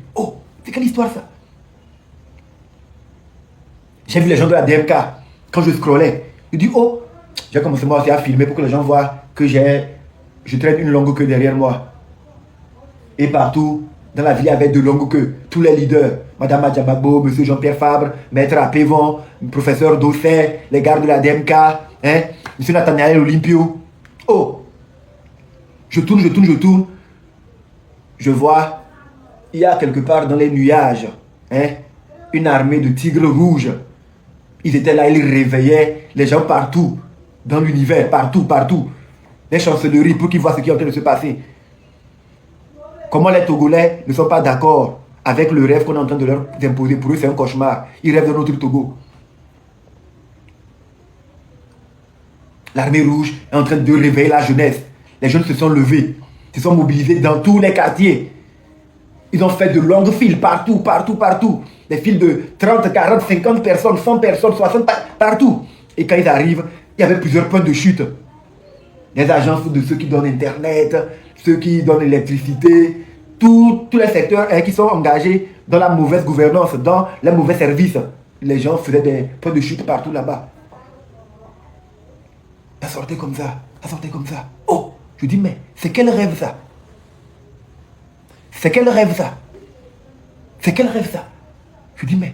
C'est quelle histoire ça? J'ai vu les gens de la DMK. Quand je scrollais, je dis, oh, j'ai commencé moi aussi à filmer pour que les gens voient que je traîne une longue queue derrière moi. Et partout, dans la ville, il y avait de longues queues. Tous les leaders, Madame Adjabagbo, Monsieur Jean-Pierre Fabre, Maître Apévon, Professeur Dosset, les gardes de la DMK, hein, Monsieur Nathaniel Olympio. Oh, je tourne. Je vois, il y a quelque part dans les nuages, hein, une armée de tigres rouges. Ils étaient là, ils réveillaient les gens partout, dans l'univers, partout. Les chancelleries pour qu'ils voient ce qui est en train de se passer. Comment les Togolais ne sont pas d'accord avec le rêve qu'on est en train de leur imposer. Pour eux, c'est un cauchemar. Ils rêvent de notre Togo. L'armée rouge est en train de réveiller la jeunesse. Les jeunes se sont levés, se sont mobilisés dans tous les quartiers. Ils ont fait de longues files partout. Des files de 30, 40, 50 personnes, 100 personnes, 60, partout. Et quand ils arrivent, il y avait plusieurs points de chute. Les agences de ceux qui donnent Internet, ceux qui donnent l'électricité, tous les secteurs qui sont engagés dans la mauvaise gouvernance, dans les mauvais services. Les gens faisaient des points de chute partout là-bas. Ça sortait comme ça. Oh, je dis, mais c'est quel rêve ça? Je dis, mais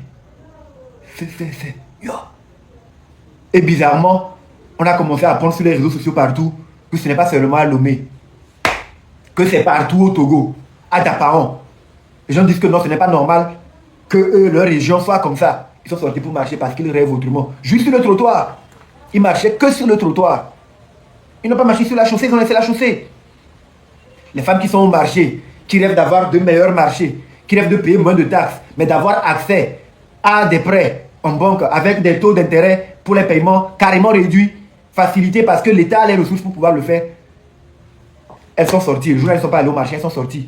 c'est... Yo. Et bizarrement, on a commencé à apprendre sur les réseaux sociaux partout que ce n'est pas seulement à Lomé, que c'est partout au Togo, à Dapaon. Les gens disent que non, ce n'est pas normal que leur région soit comme ça. Ils sont sortis pour marcher parce qu'ils rêvent autrement. Juste sur le trottoir. Ils marchaient que sur le trottoir. Ils n'ont pas marché sur la chaussée, ils ont laissé la chaussée. Les femmes qui sont au marché, qui rêvent d'avoir de meilleurs marchés, qui rêvent de payer moins de taxes, mais d'avoir accès à des prêts en banque avec des taux d'intérêt pour les paiements carrément réduits, facilités parce que l'État a les ressources pour pouvoir le faire. Elles sont sorties. Le jour où elles ne sont pas allées au marché, elles sont sorties.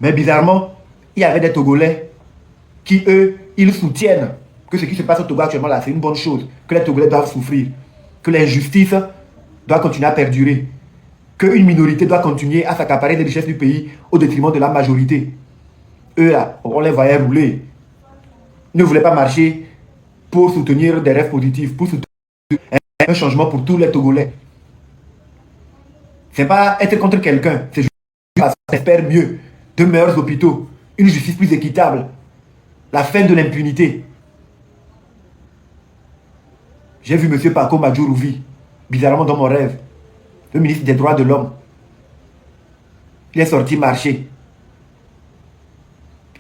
Mais bizarrement, il y avait des Togolais qui, eux, ils soutiennent que ce qui se passe au Togo actuellement là, c'est une bonne chose, que les Togolais doivent souffrir, que l'injustice doit continuer à perdurer, qu'une minorité doit continuer à s'accaparer des richesses du pays au détriment de la majorité. Eux là, on les voyait rouler. Ils ne voulaient pas marcher pour soutenir des rêves positifs, pour soutenir un changement pour tous les Togolais. C'est pas être contre quelqu'un, c'est juste parce qu'on espère mieux, de meilleurs hôpitaux, une justice plus équitable, la fin de l'impunité. J'ai vu M. Paco Madjourouvi, bizarrement dans mon rêve, le ministre des Droits de l'Homme. Il est sorti marcher.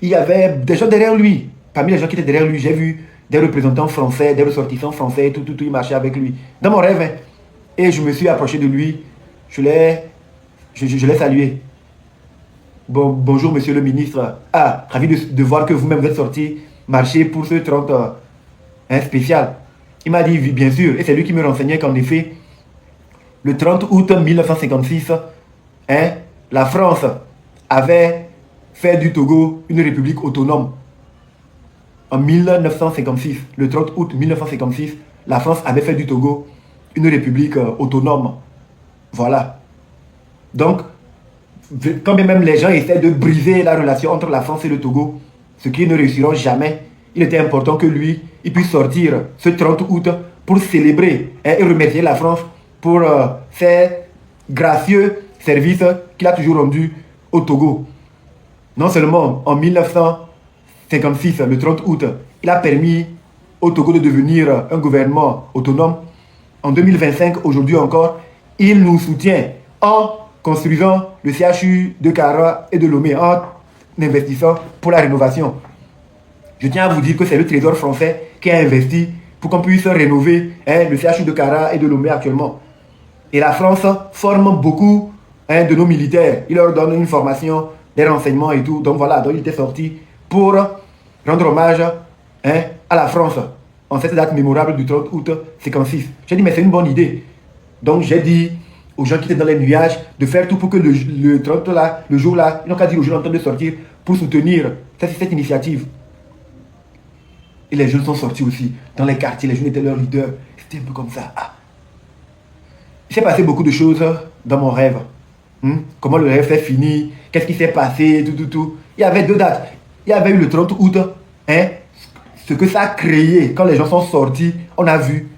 Il y avait des gens derrière lui. Parmi les gens qui étaient derrière lui, j'ai vu des représentants français, des ressortissants français, tout, il marchait avec lui. Dans mon rêve, hein. Et je me suis approché de lui. Je l'ai salué. Bonjour, monsieur le ministre. Ah, ravi de voir que vous-même vous êtes sorti marcher pour ce 30 spécial. Il m'a dit, oui, bien sûr. Et c'est lui qui me renseignait qu'en effet, le 30 août 1956, hein, la France avait fait du Togo une république autonome. En 1956, le 30 août 1956, la France avait fait du Togo une république autonome. Voilà. Donc, quand bien même les gens essaient de briser la relation entre la France et le Togo, ce qu'ils ne réussiront jamais, il était important que lui, il puisse sortir ce 30 août pour célébrer et remercier la France pour ses gracieux services qu'il a toujours rendus au Togo. Non seulement en 1956, le 30 août, il a permis au Togo de devenir un gouvernement autonome. En 2025, aujourd'hui encore, il nous soutient en construisant le CHU de Kara et de Lomé, en investissant pour la rénovation. Je tiens à vous dire que c'est le Trésor français qui a investi pour qu'on puisse rénover le CHU de Kara et de Lomé actuellement. Et la France forme beaucoup de nos militaires. Il leur donne une formation, des renseignements et tout. Donc voilà, donc il était sorti pour rendre hommage à la France en cette date mémorable du 30 août 56. J'ai dit, mais c'est une bonne idée. Donc j'ai dit aux gens qui étaient dans les nuages de faire tout pour que le 30 là, le jour là, ils n'ont qu'à dire aux gens en train de sortir pour soutenir cette initiative. Et les jeunes sont sortis aussi dans les quartiers, les jeunes étaient leurs leaders. C'était un peu comme ça. Ah. Il s'est passé beaucoup de choses dans mon rêve. Comment le rêve s'est fini, qu'est-ce qui s'est passé, tout. Il y avait 2 dates. Il y avait eu le 30 août, ce que ça a créé quand les gens sont sortis, on a vu.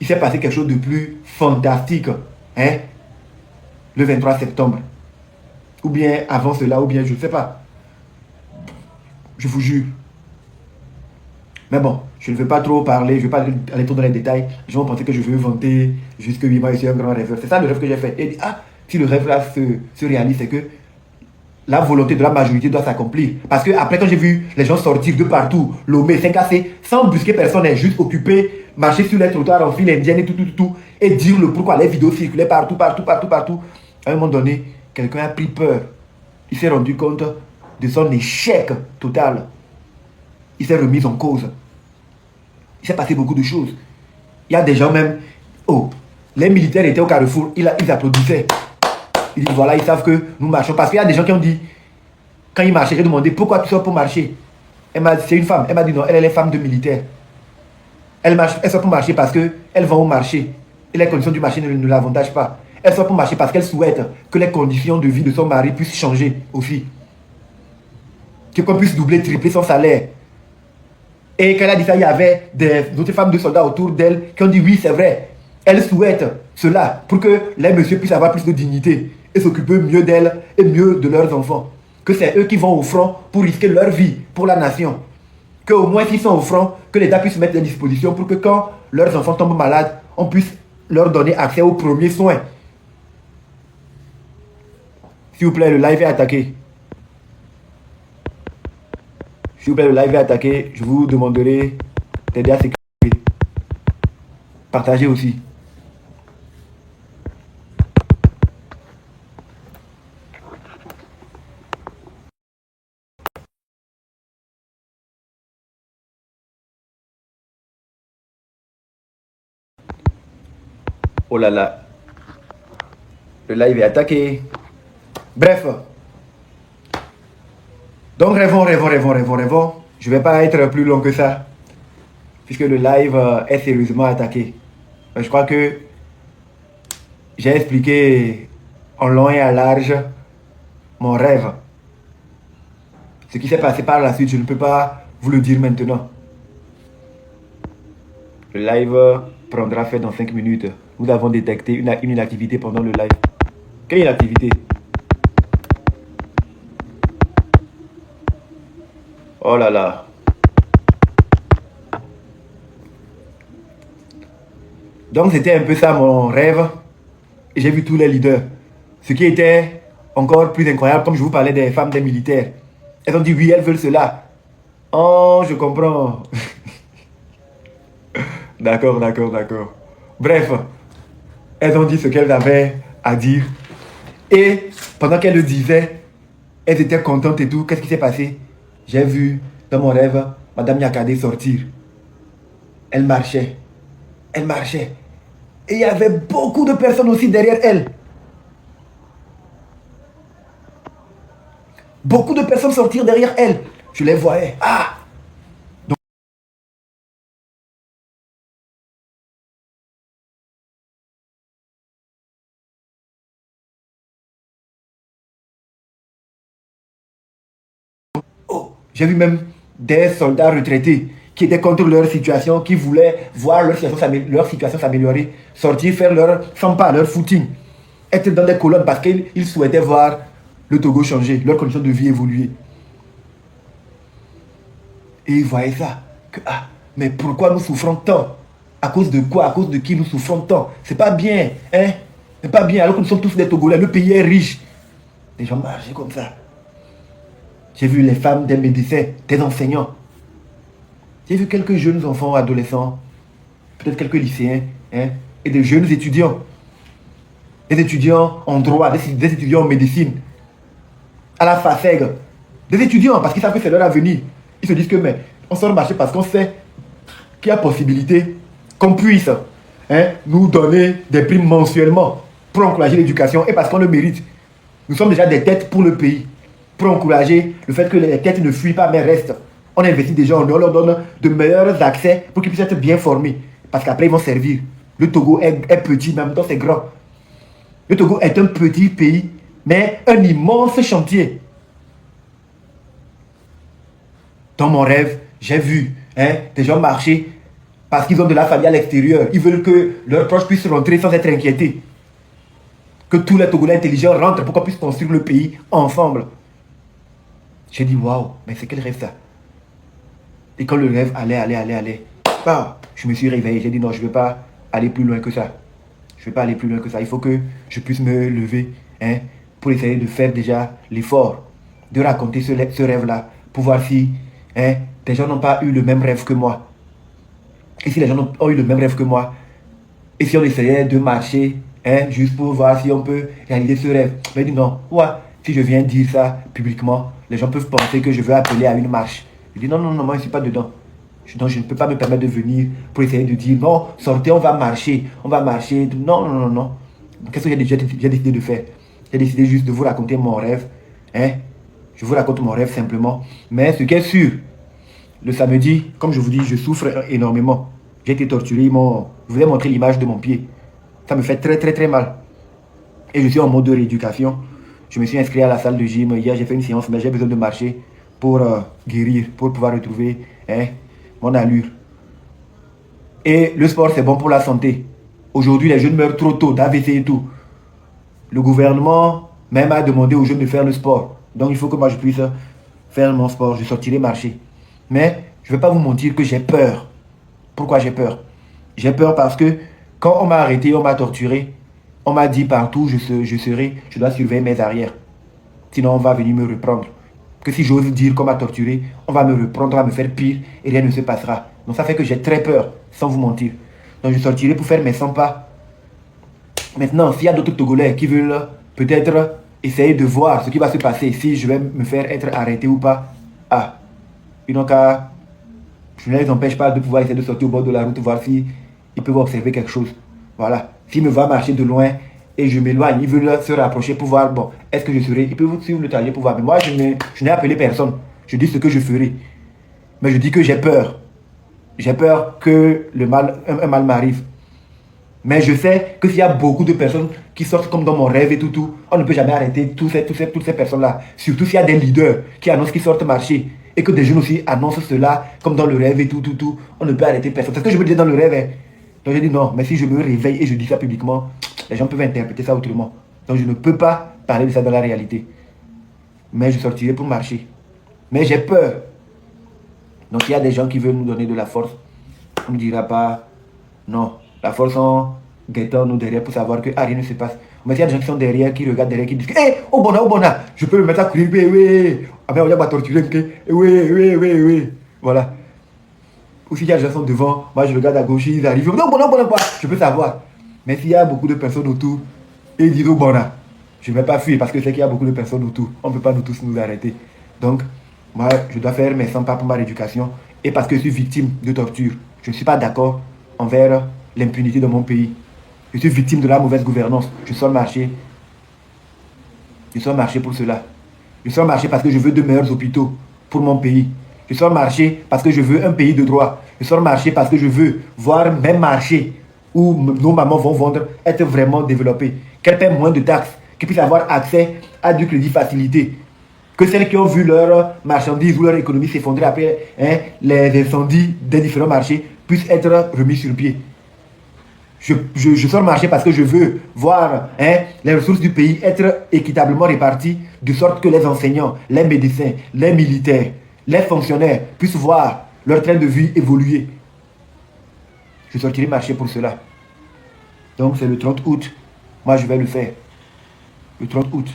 Il s'est passé quelque chose de plus fantastique, hein, le 23 septembre. Ou bien avant cela, ou bien je ne sais pas. Je vous jure. Mais bon, je ne veux pas trop parler, je ne veux pas aller trop dans les détails. Les gens vont penser que je veux vanter jusque oui, moi je suis un grand rêveur. C'est ça le rêve que j'ai fait. Et dit, ah, si le rêve là se réalise, c'est que la volonté de la majorité doit s'accomplir. Parce que après, quand j'ai vu les gens sortir de partout, Lomé, Saint-Cassé, sans brusquer personne, juste occupé, marcher sur les trottoirs en file indienne et tout, et dire le pourquoi les vidéos circulaient partout. À un moment donné, quelqu'un a pris peur. Il s'est rendu compte de son échec total. Il s'est remis en cause. Il s'est passé beaucoup de choses. Il y a des gens même... Oh, les militaires étaient au carrefour, ils applaudissaient. Ils disent voilà, ils savent que nous marchons. Parce qu'il y a des gens qui ont dit, quand ils marchaient, j'ai demandé pourquoi tu sors pour marcher. C'est une femme. Elle m'a dit non, elle est femme de militaire. Elle sort pour marcher parce qu'elle va au marché. Et les conditions du marché ne l'avantagent pas. Elle sort pour marcher parce qu'elle souhaite que les conditions de vie de son mari puissent changer aussi. Qu'on puisse doubler, tripler son salaire. Et quand elle a dit ça, il y avait d'autres femmes de soldats autour d'elle qui ont dit oui, c'est vrai. Elle souhaite cela pour que les messieurs puissent avoir plus de dignité et s'occuper mieux d'elles et mieux de leurs enfants. Que c'est eux qui vont au front pour risquer leur vie pour la nation. Qu'au moins s'ils sont au front, que l'État puisse mettre des dispositions pour que quand leurs enfants tombent malades, on puisse leur donner accès aux premiers soins. S'il vous plaît, le live est attaqué. S'il vous plaît, le live est attaqué. Je vous demanderai d'aider à sécuriser. Partagez aussi. Oh là là. Le live est attaqué. Bref. Donc rêvons. Je ne vais pas être plus long que ça. Puisque le live est sérieusement attaqué. Je crois que j'ai expliqué en long et en large mon rêve. Ce qui s'est passé par la suite, je ne peux pas vous le dire maintenant. Le live prendra fin dans 5 minutes. Nous avons détecté une inactivité pendant le live. Quelle inactivité? Oh là là. Donc c'était un peu ça mon rêve. Et j'ai vu tous les leaders. Ce qui était encore plus incroyable, comme je vous parlais des femmes des militaires. Elles ont dit oui, elles veulent cela. Oh, je comprends. D'accord. Bref, elles ont dit ce qu'elles avaient à dire. Et pendant qu'elles le disaient, elles étaient contentes et tout. Qu'est-ce qui s'est passé? J'ai vu dans mon rêve Madame Yakadé sortir. Elle marchait. Et il y avait beaucoup de personnes aussi derrière elle. Beaucoup de personnes sortir derrière elle. Je les voyais. Ah! Oh, j'ai vu même des soldats retraités qui étaient contre leur situation, qui voulaient voir leur situation s'améliorer, sortir, faire leur 100 pas, leur footing, être dans des colonnes parce qu'ils souhaitaient voir le Togo changer, leurs conditions de vie évoluer. Et ils voyaient ça. Mais pourquoi nous souffrons tant? À cause de quoi? À cause de qui nous souffrons tant? C'est pas bien, hein? C'est pas bien, alors que nous sommes tous des Togolais, le pays est riche. Les gens marchaient comme ça. J'ai vu les femmes des médecins, des enseignants. J'ai vu quelques jeunes enfants, adolescents, peut-être quelques lycéens, hein, et des jeunes étudiants. Des étudiants en droit, des étudiants en médecine, à la FASEG. Des étudiants, parce qu'ils savent que c'est leur avenir. Ils se disent que, mais on sort marcher parce qu'on sait qu'il y a possibilité qu'on puisse nous donner des primes mensuellement pour encourager l'éducation et parce qu'on le mérite. Nous sommes déjà des têtes pour le pays. Pour encourager le fait que les têtes ne fuient pas mais restent. On investit déjà en eux, on leur donne de meilleurs accès pour qu'ils puissent être bien formés. Parce qu'après, ils vont servir. Le Togo est petit, mais en même temps, c'est grand. Le Togo est un petit pays, mais un immense chantier. dans mon rêve, j'ai vu des gens marcher parce qu'ils ont de la famille à l'extérieur. Ils veulent que leurs proches puissent rentrer sans être inquiétés. Que tous les Togolais intelligents rentrent pour qu'on puisse construire le pays ensemble. J'ai dit, waouh, mais c'est quel rêve ça? Et quand le rêve allait, je me suis réveillé. J'ai dit, non, je ne vais pas aller plus loin que ça. Je ne vais pas aller plus loin que ça. Il faut que je puisse me lever pour essayer de faire déjà l'effort de raconter ce rêve-là, pour voir si des gens n'ont pas eu le même rêve que moi. Et si les gens ont eu le même rêve que moi, et si on essayait de marcher, juste pour voir si on peut réaliser ce rêve. Mais dit non, si je viens dire ça publiquement, les gens peuvent penser que je veux appeler à une marche. Je dis non, moi je ne suis pas dedans. Donc je ne peux pas me permettre de venir pour essayer de dire non, sortez, on va marcher. Non. Qu'est-ce que j'ai décidé de faire? J'ai décidé juste de vous raconter mon rêve. Je vous raconte mon rêve simplement. Mais ce qui est sûr, le samedi, comme je vous dis, je souffre énormément. J'ai été torturé. Je vous ai montré l'image de mon pied. Ça me fait très mal. Et je suis en mode de rééducation. Je me suis inscrit à la salle de gym. Hier, j'ai fait une séance, mais j'ai besoin de marcher pour guérir, pour pouvoir retrouver mon allure. Et le sport, c'est bon pour la santé. Aujourd'hui, les jeunes meurent trop tôt d'AVC et tout. Le gouvernement même a demandé aux jeunes de faire le sport. Donc, il faut que moi, je puisse faire mon sport. Je sortirai marcher. Mais je ne vais pas vous mentir que j'ai peur. Pourquoi j'ai peur? J'ai peur parce que quand on m'a arrêté, on m'a torturé, on m'a dit partout je dois surveiller mes arrières. Sinon, on va venir me reprendre. Que si j'ose dire qu'on m'a torturé, on va me reprendre, on va me faire pire et rien ne se passera. Donc ça fait que j'ai très peur, sans vous mentir. Donc je sortirai pour faire mes 100 pas. Maintenant, s'il y a d'autres Togolais qui veulent peut-être essayer de voir ce qui va se passer, si je vais me faire être arrêté ou pas, ils n'ont qu'à... Je ne les empêche pas de pouvoir essayer de sortir au bord de la route, voir si ils peuvent observer quelque chose. Voilà. S'ils me voient marcher de loin et je m'éloigne, ils veulent se rapprocher pour voir, bon, est-ce que je serai... Ils peuvent suivre le trajet pour voir. Mais moi, je n'ai appelé personne. Je dis ce que je ferai. Mais je dis que j'ai peur. J'ai peur que un mal m'arrive. Mais je sais que s'il y a beaucoup de personnes qui sortent comme dans mon rêve et tout, on ne peut jamais arrêter toutes ces personnes-là. Surtout s'il y a des leaders qui annoncent qu'ils sortent marcher. Et que des jeunes aussi annoncent cela comme dans le rêve et tout. On ne peut arrêter personne. C'est ce que je me disais dans le rêve. Donc j'ai dit non, mais si je me réveille et je dis ça publiquement, les gens peuvent interpréter ça autrement. Donc je ne peux pas parler de ça dans la réalité. Mais je sortirai pour marcher. Mais j'ai peur. Donc il y a des gens qui veulent nous donner de la force. On ne dira pas non. La force en guettant nous derrière pour savoir que rien ne se passe. Mais il y a des gens qui sont derrière, qui regardent derrière, qui disent hé, oh bona, je peux me mettre à courir, oui. Ah mais on va torturer, oui. Voilà. Ou s'il y a des gens qui sont devant, moi je regarde à gauche, ils arrivent, non, bona, quoi. Je peux savoir. Mais s'il y a beaucoup de personnes autour, et ils disent oh bona, je ne vais pas fuir parce que c'est qu'il y a beaucoup de personnes autour. On ne peut pas nous tous nous arrêter. Donc, moi, je dois faire mes 100 pas pour ma rééducation. Et parce que je suis victime de torture. Je ne suis pas d'accord envers l'impunité de mon pays. Je suis victime de la mauvaise gouvernance. Je sors marcher. Je sors marcher pour cela. Je sors marcher parce que je veux de meilleurs hôpitaux pour mon pays. Je sors marcher parce que je veux un pays de droit. Je sors marcher parce que je veux voir mes marchés où nos mamans vont vendre être vraiment développés. Qu'elles paient moins de taxes. Qu'elles puissent avoir accès à du crédit facilité. Que celles qui ont vu leurs marchandises ou leur économie s'effondrer après les incendies des différents marchés puissent être remis sur pied. Je sors marcher parce que je veux voir les ressources du pays être équitablement réparties de sorte que les enseignants, les médecins, les militaires, les fonctionnaires puissent voir leur train de vie évoluer. Je sortirai marcher pour cela. Donc c'est le 30 août. Moi je vais le faire. Le 30 août.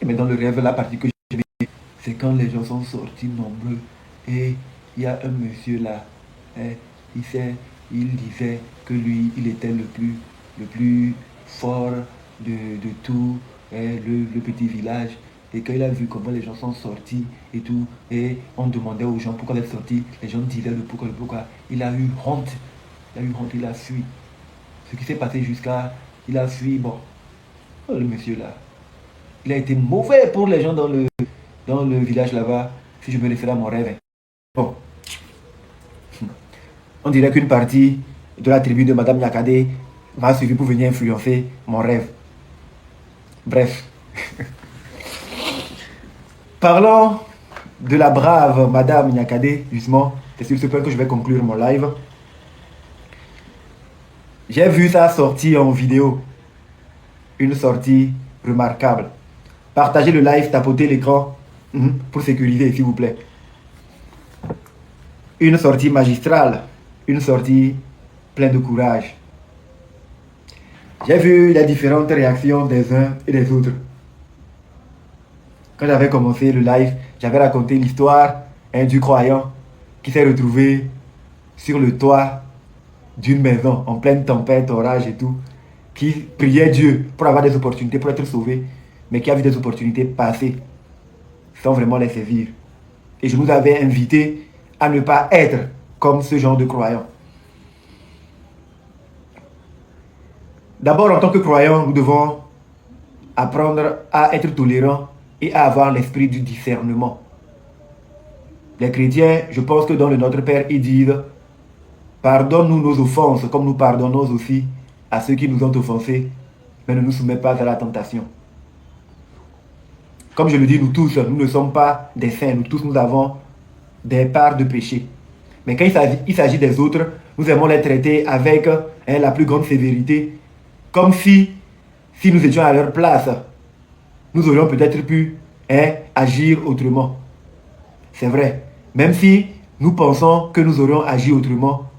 Mais dans le rêve, la partie que j'ai aimée, c'est quand les gens sont sortis nombreux et il y a un monsieur là, il disait que lui, il était le plus fort de tout le petit village. Et quand il a vu comment les gens sont sortis et tout, et on demandait aux gens pourquoi ils sont sortis, les gens disaient le pourquoi. Il a eu honte. Il a fui. Ce qui s'est passé jusqu'à... Il a fui, bon. Oh, le monsieur là. Il a été mauvais pour les gens dans le village là-bas, si je me réfère à mon rêve. Bon. On dirait qu'une partie de la tribu de Madame Nyakade m'a suivi pour venir influencer mon rêve. Bref. Parlons de la brave Madame Nyakade, justement. C'est sur ce point que je vais conclure mon live. J'ai vu sa sortie en vidéo. Une sortie remarquable. Partagez le live, tapotez l'écran pour sécuriser, s'il vous plaît. Une sortie magistrale. Une sortie pleine de courage. J'ai vu les différentes réactions des uns et des autres. Quand j'avais commencé le live, j'avais raconté l'histoire du croyant qui s'est retrouvé sur le toit d'une maison en pleine tempête, orage et tout, qui priait Dieu pour avoir des opportunités, pour être sauvé, mais qui a vu des opportunités passer sans vraiment les saisir. Et je nous avais invité à ne pas être comme ce genre de croyant. D'abord, en tant que croyant, nous devons apprendre à être tolérants et à avoir l'esprit du discernement. Les chrétiens, je pense que dans le Notre Père, ils disent « Pardonne-nous nos offenses, comme nous pardonnons aussi à ceux qui nous ont offensés, mais ne nous soumets pas à la tentation. » Comme je le dis, nous tous, nous ne sommes pas des saints, nous tous, nous avons des parts de péché. Mais quand il s'agit des autres, nous aimons les traiter avec la plus grande sévérité, comme si nous étions à leur place, nous aurions peut-être pu agir autrement. C'est vrai. Même si nous pensons que nous aurions agi autrement,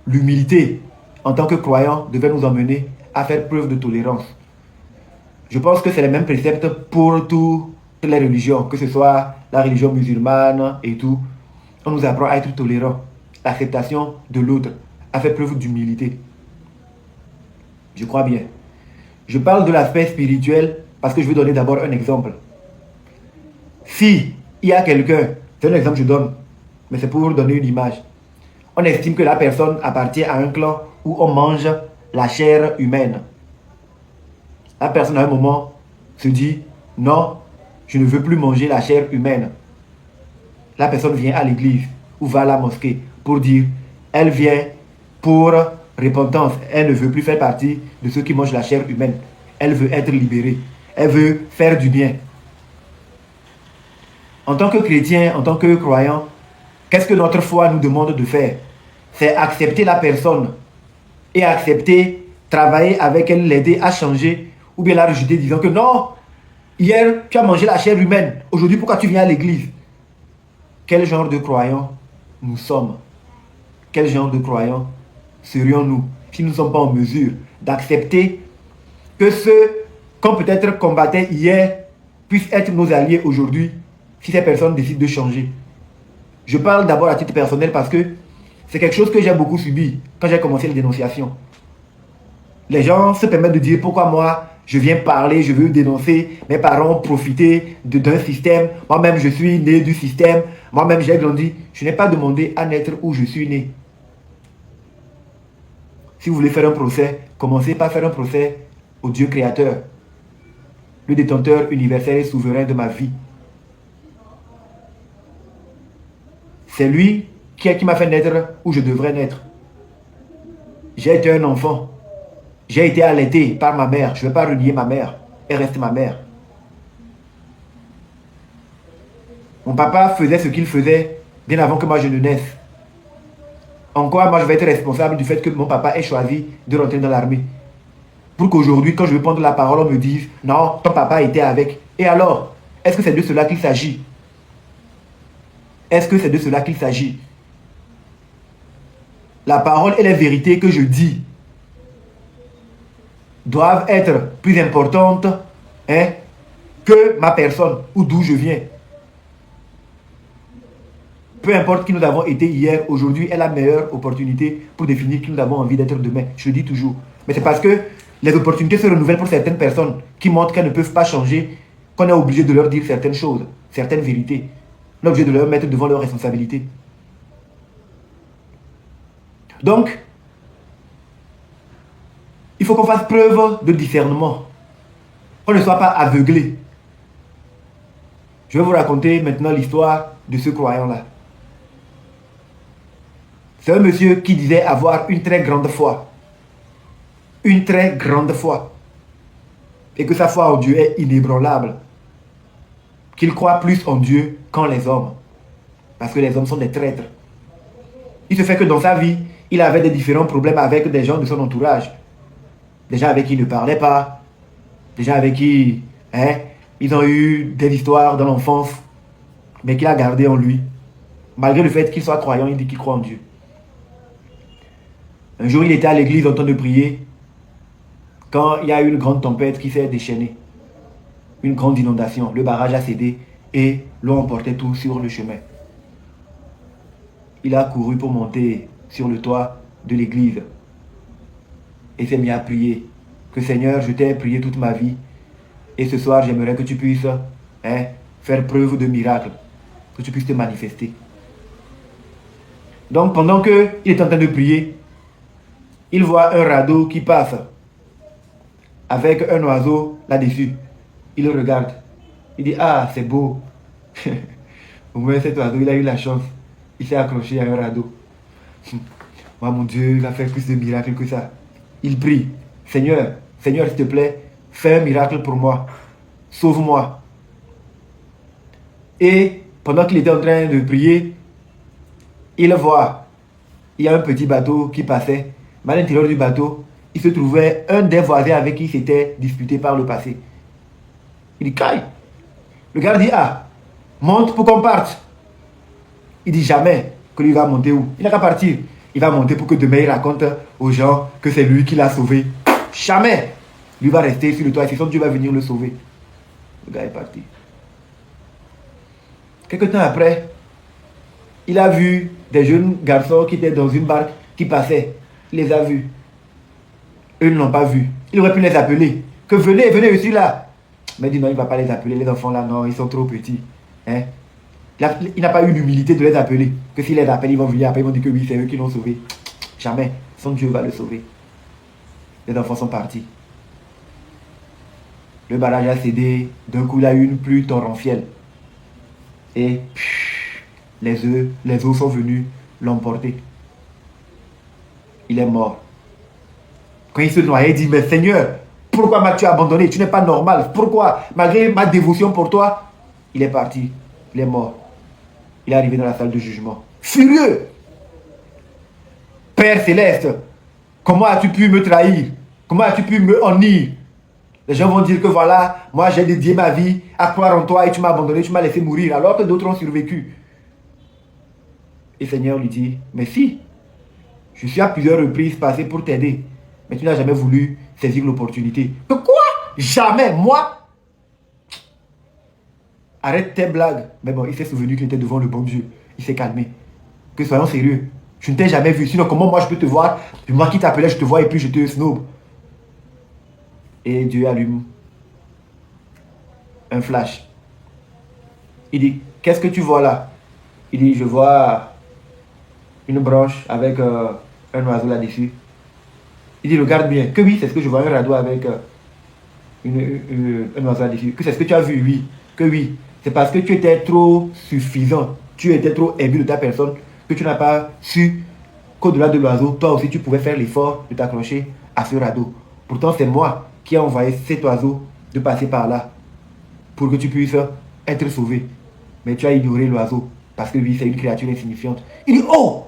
l'humilité, en tant que croyants, devait nous emmener à faire preuve de tolérance. Je pense que c'est le même précepte pour toutes les religions, que ce soit la religion musulmane et tout. On nous apprend à être tolérants, l'acceptation de l'autre, à faire preuve d'humilité. Je crois bien. Je parle de l'aspect spirituel parce que je vais donner d'abord un exemple. Si il y a quelqu'un, c'est un exemple que je donne, mais c'est pour donner une image. On estime que la personne appartient à un clan où on mange la chair humaine. La personne à un moment se dit, non, je ne veux plus manger la chair humaine. La personne vient à l'église ou va à la mosquée pour dire, elle vient pour repentance. Elle ne veut plus faire partie de ceux qui mangent la chair humaine. Elle veut être libérée. Elle veut faire du bien. En tant que chrétien, en tant que croyant, qu'est-ce que notre foi nous demande de faire? C'est accepter la personne et accepter, travailler avec elle, l'aider à changer ou bien la rejeter disant que non, hier tu as mangé la chair humaine, aujourd'hui pourquoi tu viens à l'église? Quel genre de croyants nous sommes? Quel genre de croyants serions-nous si nous ne sommes pas en mesure d'accepter que ceux qu'on peut-être combattait hier puissent être nos alliés aujourd'hui si ces personnes décident de changer? Je parle d'abord à titre personnel parce que c'est quelque chose que j'ai beaucoup subi quand j'ai commencé les dénonciations. Les gens se permettent de dire pourquoi moi je viens parler, je veux dénoncer, mes parents ont profité d'un système, moi-même je suis né du système, moi-même j'ai grandi. Je n'ai pas demandé à naître où je suis né. Si vous voulez faire un procès, commencez par faire un procès au Dieu créateur, le détenteur universel et souverain de ma vie. C'est lui qui m'a fait naître où je devrais naître. J'ai été un enfant. J'ai été allaité par ma mère. Je ne vais pas renier ma mère. Elle reste ma mère. Mon papa faisait ce qu'il faisait bien avant que moi je ne naisse. En quoi moi je vais être responsable du fait que mon papa ait choisi de rentrer dans l'armée? Pour qu'aujourd'hui, quand je vais prendre la parole, on me dise « Non, ton papa était avec. » Et alors, est-ce que c'est de cela qu'il s'agit? Est-ce que c'est de cela qu'il s'agit? La parole et les vérités que je dis doivent être plus importantes que ma personne ou d'où je viens. Peu importe qui nous avons été hier, aujourd'hui est la meilleure opportunité pour définir qui nous avons envie d'être demain. Je le dis toujours. Mais c'est parce que les opportunités se renouvellent pour certaines personnes qui montrent qu'elles ne peuvent pas changer, qu'on est obligé de leur dire certaines choses, certaines vérités. On est obligé de leur mettre devant leurs responsabilités. Donc, il faut qu'on fasse preuve de discernement. Qu'on ne soit pas aveuglé. Je vais vous raconter maintenant l'histoire de ce croyant-là. C'est un monsieur qui disait avoir une très grande foi. Une très grande foi. Et que sa foi en Dieu est inébranlable. Qu'il croit plus en Dieu qu'en les hommes. Parce que les hommes sont des traîtres. Il se fait que dans sa vie, il avait des différents problèmes avec des gens de son entourage. Des gens avec qui il ne parlait pas. Des gens avec qui ils ont eu des histoires dans l'enfance, mais qu'il a gardé en lui. Malgré le fait qu'il soit croyant, il dit qu'il croit en Dieu. Un jour, il était à l'église en train de prier, quand il y a eu une grande tempête qui s'est déchaînée. Une grande inondation. Le barrage a cédé et l'eau emportait tout sur le chemin. Il a couru pour monter sur le toit de l'église et s'est mis à prier. Que Seigneur, je t'ai prié toute ma vie et ce soir, j'aimerais que tu puisses faire preuve de miracle, que tu puisses te manifester. Donc, pendant qu'il est en train de prier, il voit un radeau qui passe avec un oiseau là-dessus. Il le regarde. Il dit, ah, c'est beau. Au moins, cet oiseau, il a eu la chance. Il s'est accroché à un radeau. Moi, mon Dieu, il va faire plus de miracles que ça. Il prie. Seigneur, Seigneur, s'il te plaît, fais un miracle pour moi. Sauve-moi. Et pendant qu'il était en train de prier, il voit, il y a un petit bateau qui passait. Mais à l'intérieur du bateau, il se trouvait un des voisins avec qui il s'était disputé par le passé. Il dit, Kai. Le gars dit, ah, monte pour qu'on parte. Il dit jamais que lui va monter où. Il n'a qu'à partir. Il va monter pour que demain il raconte aux gens que c'est lui qui l'a sauvé. Jamais. Lui va rester sur le toit et c'est son Dieu va venir le sauver. Le gars est parti. Quelque temps après, il a vu des jeunes garçons qui étaient dans une barque qui passaient. Il les a vus. Eux ne l'ont pas vu. Il aurait pu les appeler. Que venez, venez, je suis là. Mais il dit non, il ne va pas les appeler. Les enfants là, non, ils sont trop petits. Il n'a pas eu l'humilité de les appeler. Que s'il les appelle, ils vont venir après, ils vont dire que oui, c'est eux qui l'ont sauvé. Jamais. Son Dieu va le sauver. Les enfants sont partis. Le barrage a cédé. D'un coup, il a eu une pluie torrentielle. Et les eaux sont venues l'emporter. Il est mort. Quand il se noyait, il dit, mais Seigneur, pourquoi m'as-tu abandonné? Tu n'es pas normal. Pourquoi? Malgré ma dévotion pour toi, il est parti. Il est mort. Il est arrivé dans la salle de jugement. Furieux. Père céleste, comment as-tu pu me trahir? Comment as-tu pu me honnir? Les gens vont dire que voilà, moi j'ai dédié ma vie à croire en toi et tu m'as abandonné, tu m'as laissé mourir alors que d'autres ont survécu. Et le Seigneur lui dit, mais si, je suis à plusieurs reprises passé pour t'aider, mais tu n'as jamais voulu saisir l'opportunité. Que quoi? Jamais, moi? Arrête tes blagues. Mais bon, il s'est souvenu qu'il était devant le bon Dieu. Il s'est calmé. Que soyons sérieux. Je ne t'ai jamais vu. Sinon, comment moi je peux te voir? Puis moi qui t'appelais, je te vois et puis je te snob. Et Dieu allume un flash. Il dit, qu'est-ce que tu vois là? Il dit, je vois une branche avec un oiseau là-dessus. Il dit, regarde bien. Que oui, c'est ce que je vois, un radeau avec un oiseau là-dessus. Que c'est ce que tu as vu, oui. Que oui. C'est parce que tu étais trop suffisant. Tu étais trop aimé de ta personne que tu n'as pas su qu'au-delà de l'oiseau, toi aussi tu pouvais faire l'effort de t'accrocher à ce radeau. Pourtant, c'est moi qui ai envoyé cet oiseau de passer par là pour que tu puisses être sauvé. Mais tu as ignoré l'oiseau parce que lui, c'est une créature insignifiante. Il dit, oh!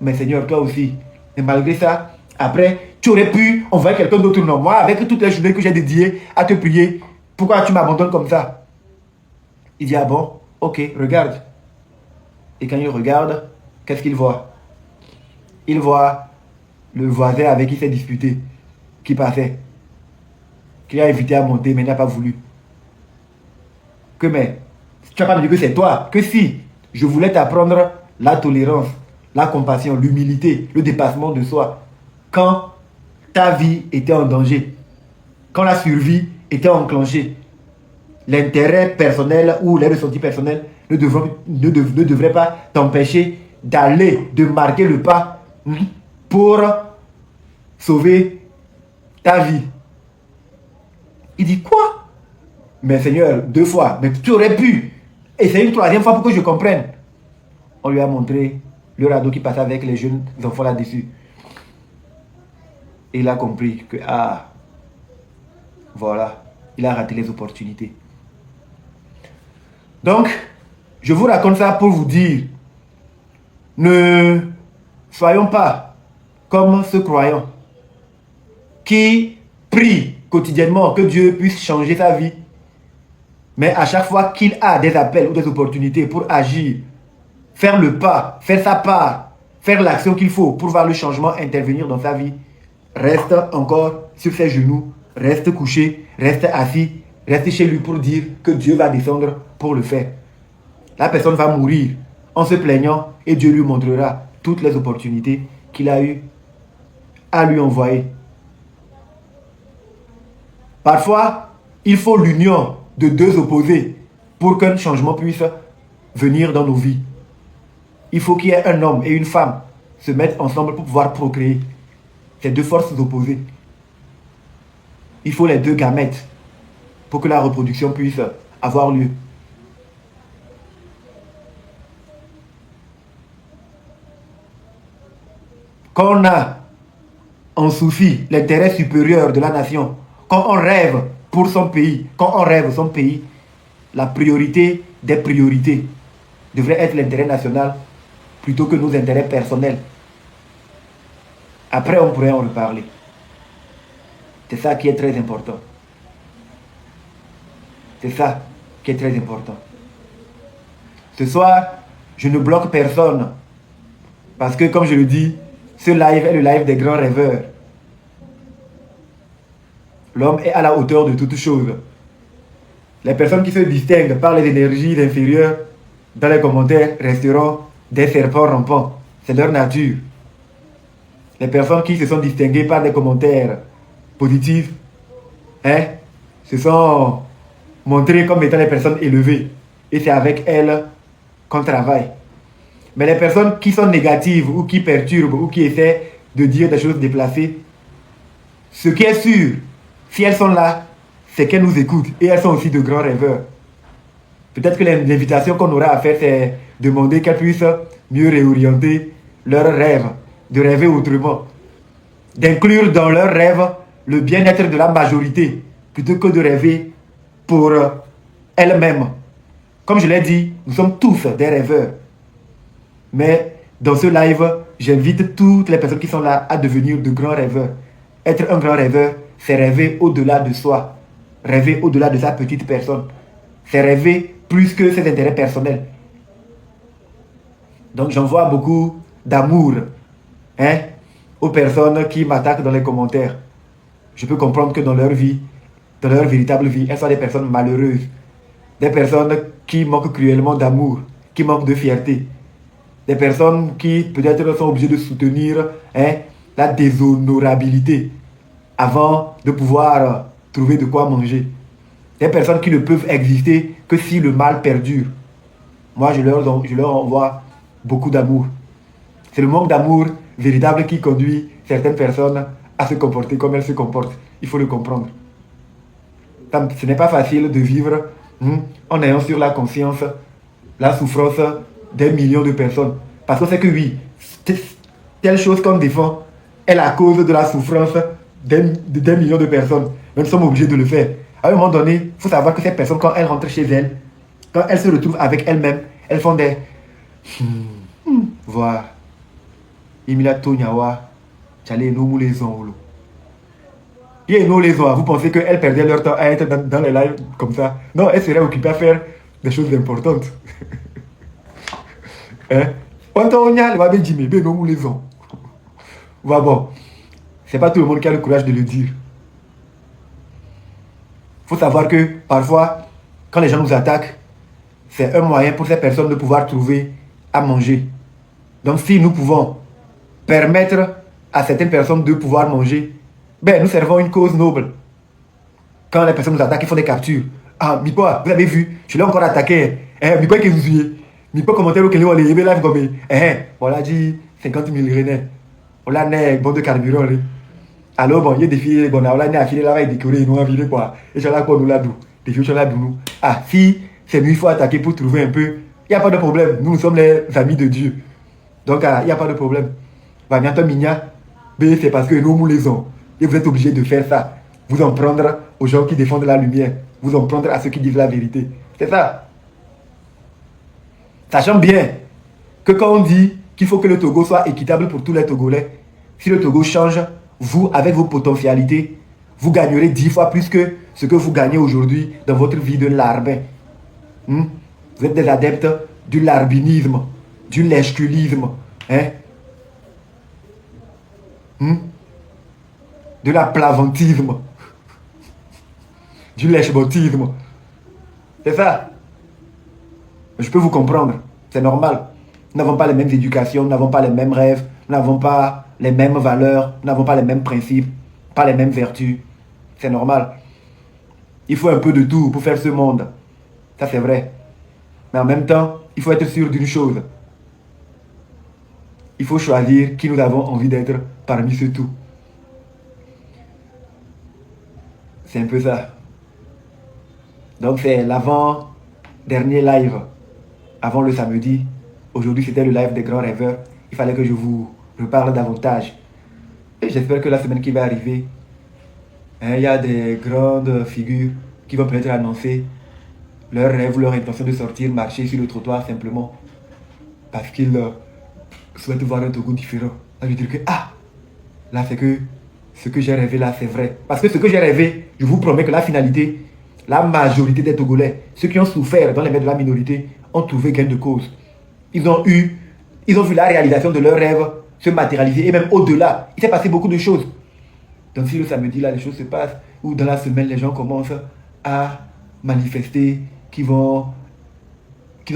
Mais Seigneur, toi aussi. Et malgré ça, après, tu aurais pu envoyer quelqu'un d'autre. Non, moi, avec toutes les journées que j'ai dédiées à te prier, pourquoi tu m'abandonnes comme ça? Il dit, ah bon, ok, regarde. Et quand il regarde, qu'est-ce qu'il voit? Il voit le voisin avec qui il s'est disputé, qui passait, qu'il a invité à monter, mais il n'a pas voulu. Que mais, tu n'as pas dit que c'est toi, que si je voulais t'apprendre la tolérance, la compassion, l'humilité, le dépassement de soi, quand ta vie était en danger, quand la survie était enclenchée, l'intérêt personnel ou les ressentis personnels ne devraient pas t'empêcher d'aller, de marquer le pas pour sauver ta vie. Il dit quoi? Mais Seigneur, 2 fois, mais tu aurais pu. Et c'est une 3e fois pour que je comprenne. On lui a montré le radeau qui passait avec les jeunes enfants là-dessus. Et il a compris que, ah, voilà, il a raté les opportunités. Donc, Je vous raconte ça pour vous dire, ne soyons pas comme ce croyant qui prie quotidiennement que Dieu puisse changer sa vie. Mais à chaque fois qu'il a des appels ou des opportunités pour agir, faire le pas, faire sa part, faire l'action qu'il faut pour voir le changement intervenir dans sa vie, reste encore sur ses genoux, reste couché, reste assis, reste chez lui pour dire que Dieu va descendre pour le faire. La personne va mourir en se plaignant et Dieu lui montrera toutes les opportunités qu'il a eues à lui envoyer. Parfois, il faut l'union de deux opposés pour qu'un changement puisse venir dans nos vies. Il faut qu'il y ait un homme et une femme se mettre ensemble pour pouvoir procréer. Ces deux forces opposées. Il faut les deux gamètes pour que la reproduction puisse avoir lieu. Quand on a en souci l'intérêt supérieur de la nation, quand on rêve pour son pays, quand on rêve son pays, la priorité des priorités devrait être l'intérêt national plutôt que nos intérêts personnels. Après, on pourrait en reparler. C'est ça qui est très important. C'est ça qui est très important. Ce soir, je ne bloque personne. Parce que, comme je le dis, ce live est le live des grands rêveurs. L'homme est à la hauteur de toutes choses. Les personnes qui se distinguent par les énergies inférieures dans les commentaires resteront des serpents rampants. C'est leur nature. Les personnes qui se sont distinguées par des commentaires positifs, se sont montrées comme étant des personnes élevées. Et c'est avec elles qu'on travaille. Mais les personnes qui sont négatives ou qui perturbent ou qui essaient de dire des choses déplacées, ce qui est sûr, si elles sont là, c'est qu'elles nous écoutent et elles sont aussi de grands rêveurs. Peut-être que l'invitation qu'on aura à faire, c'est demander qu'elles puissent mieux réorienter leurs rêves, de rêver autrement, d'inclure dans leurs rêves le bien-être de la majorité, plutôt que de rêver pour elles-mêmes. Comme je l'ai dit, nous sommes tous des rêveurs. Mais dans ce live, j'invite toutes les personnes qui sont là à devenir de grands rêveurs. Être un grand rêveur, c'est rêver au-delà de soi, rêver au-delà de sa petite personne. C'est rêver plus que ses intérêts personnels. Donc j'envoie beaucoup d'amour aux personnes qui m'attaquent dans les commentaires. Je peux comprendre que dans leur vie, dans leur véritable vie, elles sont des personnes malheureuses. Des personnes qui manquent cruellement d'amour, qui manquent de fierté. Des personnes qui peut-être sont obligées de soutenir la déshonorabilité avant de pouvoir trouver de quoi manger. Des personnes qui ne peuvent exister que si le mal perdure. Moi, je leur envoie beaucoup d'amour. C'est le manque d'amour véritable qui conduit certaines personnes à se comporter comme elles se comportent. Il faut le comprendre. Ce n'est pas facile de vivre en ayant sur la conscience la souffrance des millions de personnes. Parce qu'on sait que oui, telle chose qu'on défend est la cause de la souffrance des millions de personnes. Mais nous sommes obligés de le faire. À un moment donné, il faut savoir que ces personnes, quand elles rentrent chez elles, quand elles se retrouvent avec elles-mêmes, elles font des... Voir. Imila Tonyawa, Tchale no les ongulo. Et nous les ongulo, vous pensez qu'elles perdaient leur temps à être dans les lives comme ça? Non, elles seraient occupées à faire des choses importantes. Bon, c'est pas tout le monde qui a le courage de le dire. Il faut savoir que parfois, quand les gens nous attaquent, c'est un moyen pour ces personnes de pouvoir trouver à manger. Donc si nous pouvons permettre à certaines personnes de pouvoir manger, nous servons une cause noble. Quand les personnes nous attaquent, ils font des captures. Ah, Mikwa, vous avez vu, je l'ai encore attaqué. Mikwa qui vous y Mikwa commentaire au Kenya, on les live comme voilà, dit 50 000 renais. On l'a né, bon de carburant. Alors, bon, il y a des filles, bon, on a affilé là, il décoré, nous, affilé quoi. Et je l'ai quoi, nous, là, d'où. Des filles, là, d'où. Ah, si c'est nous, il faut attaquer pour trouver un peu. Il n'y a pas de problème. Nous sommes les amis de Dieu. Donc, il n'y a pas de problème. C'est parce que nous les avons. Et vous êtes obligés de faire ça. Vous en prendre aux gens qui défendent la lumière. Vous en prendre à ceux qui disent la vérité. C'est ça. Sachant bien que quand on dit qu'il faut que le Togo soit équitable pour tous les Togolais, si le Togo change, vous, avec vos potentialités, vous gagnerez 10 fois plus que ce que vous gagnez aujourd'hui dans votre vie de larbin. Vous êtes des adeptes du larbinisme, du lèche-culisme, hein? De la plaventisme, du lèche-botisme. C'est ça. Je peux vous comprendre. C'est normal. Nous n'avons pas les mêmes éducations, nous n'avons pas les mêmes rêves, nous n'avons pas les mêmes valeurs, nous n'avons pas les mêmes principes, pas les mêmes vertus. C'est normal. Il faut un peu de tout pour faire ce monde. Ça, c'est vrai. Mais en même temps, il faut être sûr d'une chose. Il faut choisir qui nous avons envie d'être parmi ce tout. C'est un peu ça. Donc, c'est l'avant-dernier live. Avant le samedi. Aujourd'hui, c'était le live des grands rêveurs. Il fallait que je vous reparle davantage. Et j'espère que la semaine qui va arriver, il y a des grandes figures qui vont peut-être annoncer leur rêve, leur intention de sortir, marcher sur le trottoir simplement parce qu'ils souhaitent voir un Togo différent. Là, je dirais que, là, c'est que ce que j'ai rêvé là, c'est vrai. Parce que ce que j'ai rêvé, je vous promets que la finalité, la majorité des Togolais, ceux qui ont souffert dans les mains de la minorité, ont trouvé gain de cause. Ils ont vu la réalisation de leurs rêves se matérialiser et même au-delà. Il s'est passé beaucoup de choses. Donc si le samedi là, les choses se passent, ou dans la semaine, les gens commencent à manifester, qui ont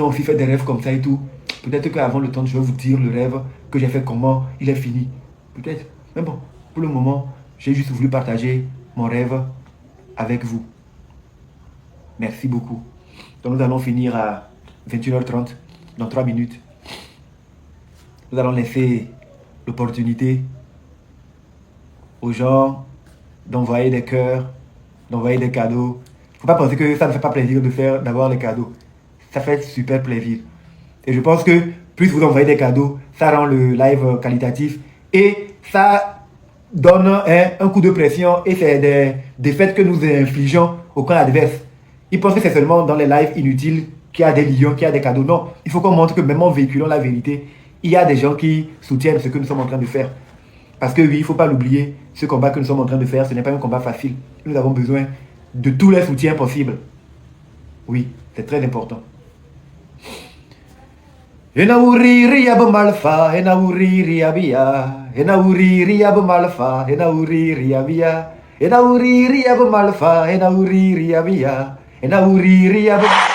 aussi fait des rêves comme ça et tout, peut-être qu'avant le temps, je vais vous dire le rêve que j'ai fait, comment il est fini. Peut-être. Mais bon, pour le moment, j'ai juste voulu partager mon rêve avec vous. Merci beaucoup. Donc nous allons finir à 21h30, dans 3 minutes. Nous allons laisser l'opportunité aux gens d'envoyer des cœurs, d'envoyer des cadeaux. Il ne faut pas penser que ça ne fait pas plaisir d'avoir les cadeaux. Ça fait super plaisir. Et je pense que plus vous envoyez des cadeaux, ça rend le live qualitatif et ça donne un coup de pression et c'est des défaites que nous infligeons au camp adverse. Ils pensent que c'est seulement dans les lives inutiles qu'il y a des lions, qu'il y a des cadeaux. Non, il faut qu'on montre que même en véhiculant la vérité, il y a des gens qui soutiennent ce que nous sommes en train de faire. Parce que oui, il ne faut pas l'oublier, ce combat que nous sommes en train de faire, ce n'est pas un combat facile. Nous avons besoin de tous les soutiens possibles. Oui, c'est très important. Enauriri abamalfa, enauriri abia, enauriri abamalfa, enauriri abia, enauriri abamalfa, enauriri abia, enauriri abamalfa.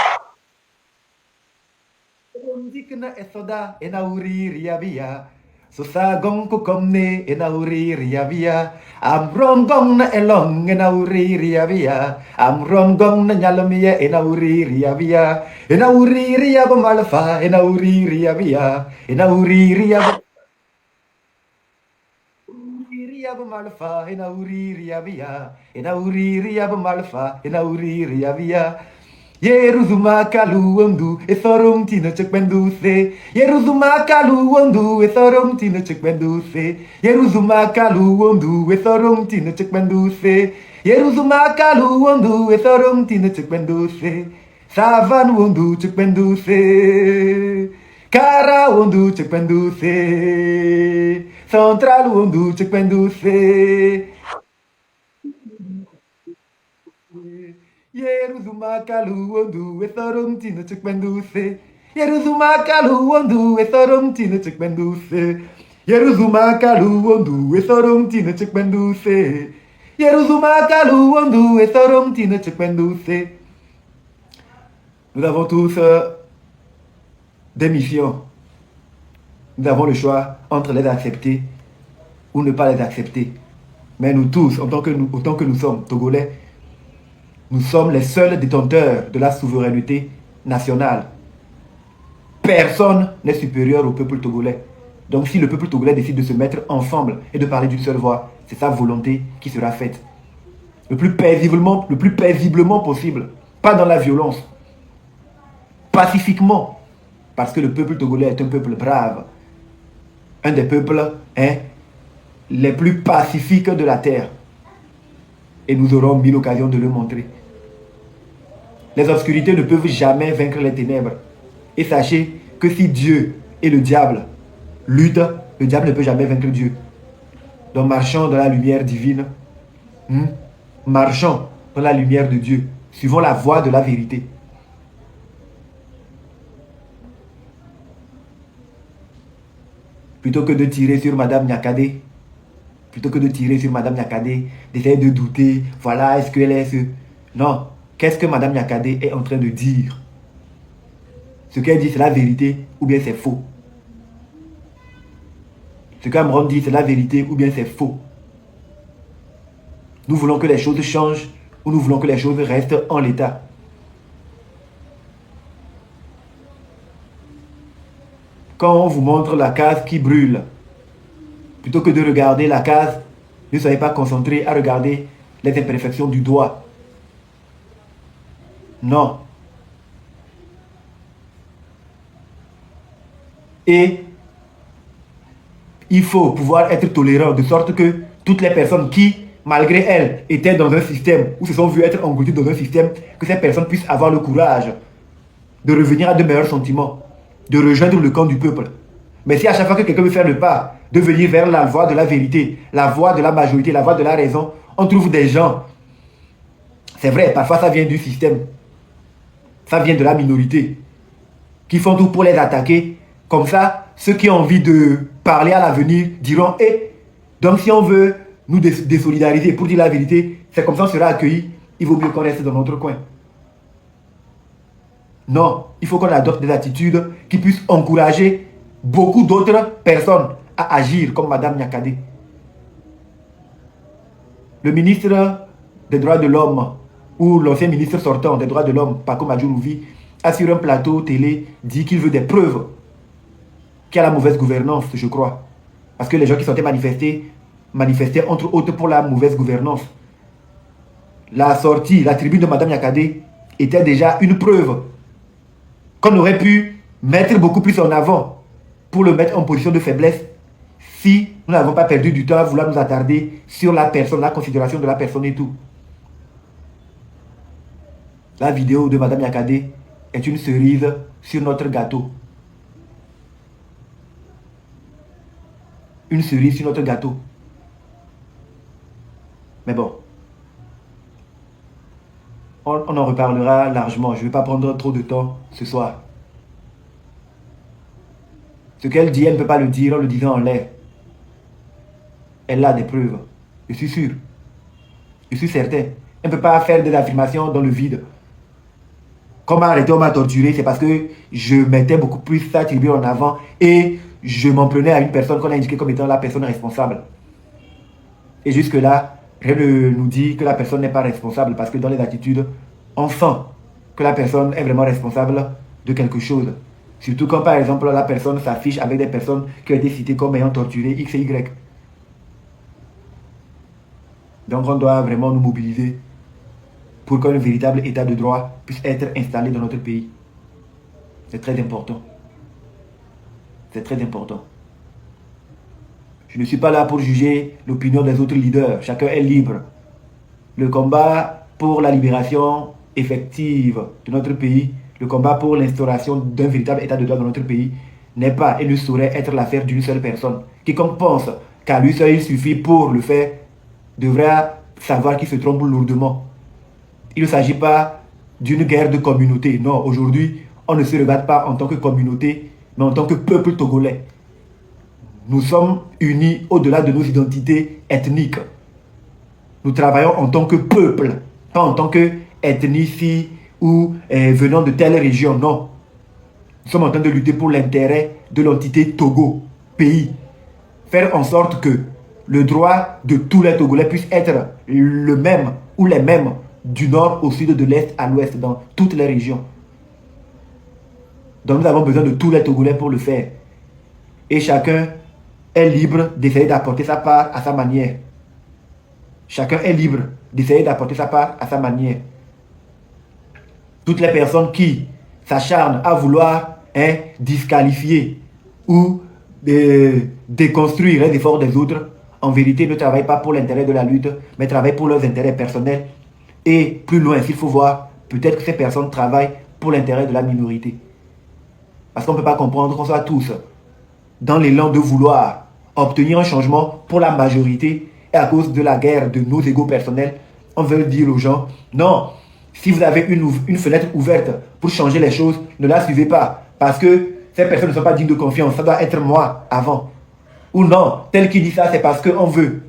Dikna esoda enauriri abia. Sosa gong ko komne enauriri abia. Amron gong na elong enauriri abia. Amron gong na nyalamiya enauriri abia. Enauriri abamalfa enauriri abia. Enauriri abia. Malfa, enauriri abia. Enauriri abamalfa enauriri abia. Yeruzuma kalu wondu esorum tino chekbenduse. Yeruzuma kalu wondu esorum tino chekbenduse. Yeruzuma kalu wondu esorum tino chekbenduse. Yeruzuma kalu wondu esorum tino chekbenduse. Savan wondu chekbenduse. Kara wondu chekbenduse. Central wondu chekbenduse. Yeruzuma kalu wondu esorum tino chekbenduse. Yeruzuma kalu wondu esorum tino chekbenduse. Yeruzuma kalu wondu esorum tino chekbenduse. Yeruzuma kalu wondu esorum tino chekbenduse. Nous avons tous des missions. Nous avons le choix entre les accepter ou ne pas les accepter. Mais nous tous, autant que nous sommes Togolais, nous sommes les seuls détenteurs de la souveraineté nationale. Personne n'est supérieur au peuple togolais. Donc si le peuple togolais décide de se mettre ensemble et de parler d'une seule voix, c'est sa volonté qui sera faite. Le plus paisiblement possible. Pas dans la violence. Pacifiquement. Parce que le peuple togolais est un peuple brave. Un des peuples les plus pacifiques de la terre. Et nous aurons mille occasions de le montrer. Les obscurités ne peuvent jamais vaincre les ténèbres. Et sachez que si Dieu et le diable luttent, le diable ne peut jamais vaincre Dieu. Donc marchons dans la lumière divine. Marchons dans la lumière de Dieu. Suivons la voie de la vérité. Plutôt que de tirer sur Madame Nyakadé, d'essayer de douter, voilà, est-ce qu'elle est ce... Non, qu'est-ce que Madame Nyakadé est en train de dire? Ce qu'elle dit, c'est la vérité ou bien c'est faux? Ce qu'Amron dit, c'est la vérité ou bien c'est faux? Nous voulons que les choses changent ou nous voulons que les choses restent en l'état? Quand on vous montre la case qui brûle, plutôt que de regarder la case, ne soyez pas concentré à regarder les imperfections du doigt. Non. Et il faut pouvoir être tolérant de sorte que toutes les personnes qui, malgré elles, étaient dans un système ou se sont vues être englouties dans un système, que ces personnes puissent avoir le courage de revenir à de meilleurs sentiments, de rejoindre le camp du peuple. Mais si à chaque fois que quelqu'un veut faire le pas, de venir vers la voie de la vérité, la voie de la majorité, la voie de la raison, on trouve des gens. C'est vrai, parfois ça vient du système. Ça vient de la minorité. Qui font tout pour les attaquer. Comme ça, ceux qui ont envie de parler à l'avenir diront « Eh, donc si on veut nous désolidariser pour dire la vérité, c'est comme ça on sera accueillis. Il vaut mieux qu'on reste dans notre coin. » Non, il faut qu'on adopte des attitudes qui puissent encourager beaucoup d'autres personnes à agir comme Madame Nyakadé. Le ministre des droits de l'homme ou l'ancien ministre sortant des droits de l'homme, Paco Madjourouvi, a sur un plateau télé dit qu'il veut des preuves qu'il y a la mauvaise gouvernance, je crois. Parce que les gens qui sortaient manifestaient entre autres pour la mauvaise gouvernance. La sortie, la tribune de Madame Nyakadé était déjà une preuve qu'on aurait pu mettre beaucoup plus en avant pour le mettre en position de faiblesse si nous n'avons pas perdu du temps à vouloir nous attarder sur la personne, la considération de la personne et tout. La vidéo de Madame Nyakadé est une cerise sur notre gâteau. Une cerise sur notre gâteau. Mais bon, on en reparlera largement. Je ne vais pas prendre trop de temps ce soir. Ce qu'elle dit, elle ne peut pas le dire en le disant en l'air. Elle a des preuves. Je suis sûr. Je suis certain. Elle ne peut pas faire des affirmations dans le vide. Comme arrêter, on m'a torturé, c'est parce que je mettais beaucoup plus sa tribune en avant et je m'en prenais à une personne qu'on a indiquée comme étant la personne responsable. Et jusque-là, rien ne nous dit que la personne n'est pas responsable parce que dans les attitudes, on sent que la personne est vraiment responsable de quelque chose. Surtout quand par exemple la personne s'affiche avec des personnes qui ont été citées comme ayant torturé X et Y. Donc on doit vraiment nous mobiliser pour qu'un véritable état de droit puisse être installé dans notre pays. C'est très important. C'est très important. Je ne suis pas là pour juger l'opinion des autres leaders. Chacun est libre. Le combat pour la libération effective de notre pays, le combat pour l'instauration d'un véritable état de droit dans notre pays n'est pas et ne saurait être l'affaire d'une seule personne. Quiconque pense qu'à lui seul il suffit pour le faire devra savoir qu'il se trompe lourdement. Il ne s'agit pas d'une guerre de communauté. Non, aujourd'hui, on ne se regarde pas en tant que communauté, mais en tant que peuple togolais. Nous sommes unis au-delà de nos identités ethniques. Nous travaillons en tant que peuple, pas en tant qu'ethnicie ou venant de telle région, non. Nous sommes en train de lutter pour l'intérêt de l'entité Togo, pays. Faire en sorte que le droit de tous les Togolais puisse être le même ou les mêmes du nord au sud, de l'est à l'ouest, dans toutes les régions. Donc nous avons besoin de tous les Togolais pour le faire. Et chacun est libre d'essayer d'apporter sa part à sa manière. Chacun est libre d'essayer d'apporter sa part à sa manière. Toutes les personnes qui s'acharnent à vouloir disqualifier ou déconstruire les efforts des autres, en vérité ne travaillent pas pour l'intérêt de la lutte, mais travaillent pour leurs intérêts personnels. Et plus loin, s'il faut voir, peut-être que ces personnes travaillent pour l'intérêt de la minorité. Parce qu'on ne peut pas comprendre qu'on soit tous dans l'élan de vouloir obtenir un changement pour la majorité et à cause de la guerre de nos égos personnels, on veut dire aux gens, non, si vous avez une fenêtre ouverte pour changer les choses, ne la suivez pas. Parce que ces personnes ne sont pas dignes de confiance. Ça doit être moi avant. Ou non, tel qui dit ça, c'est parce qu'on veut.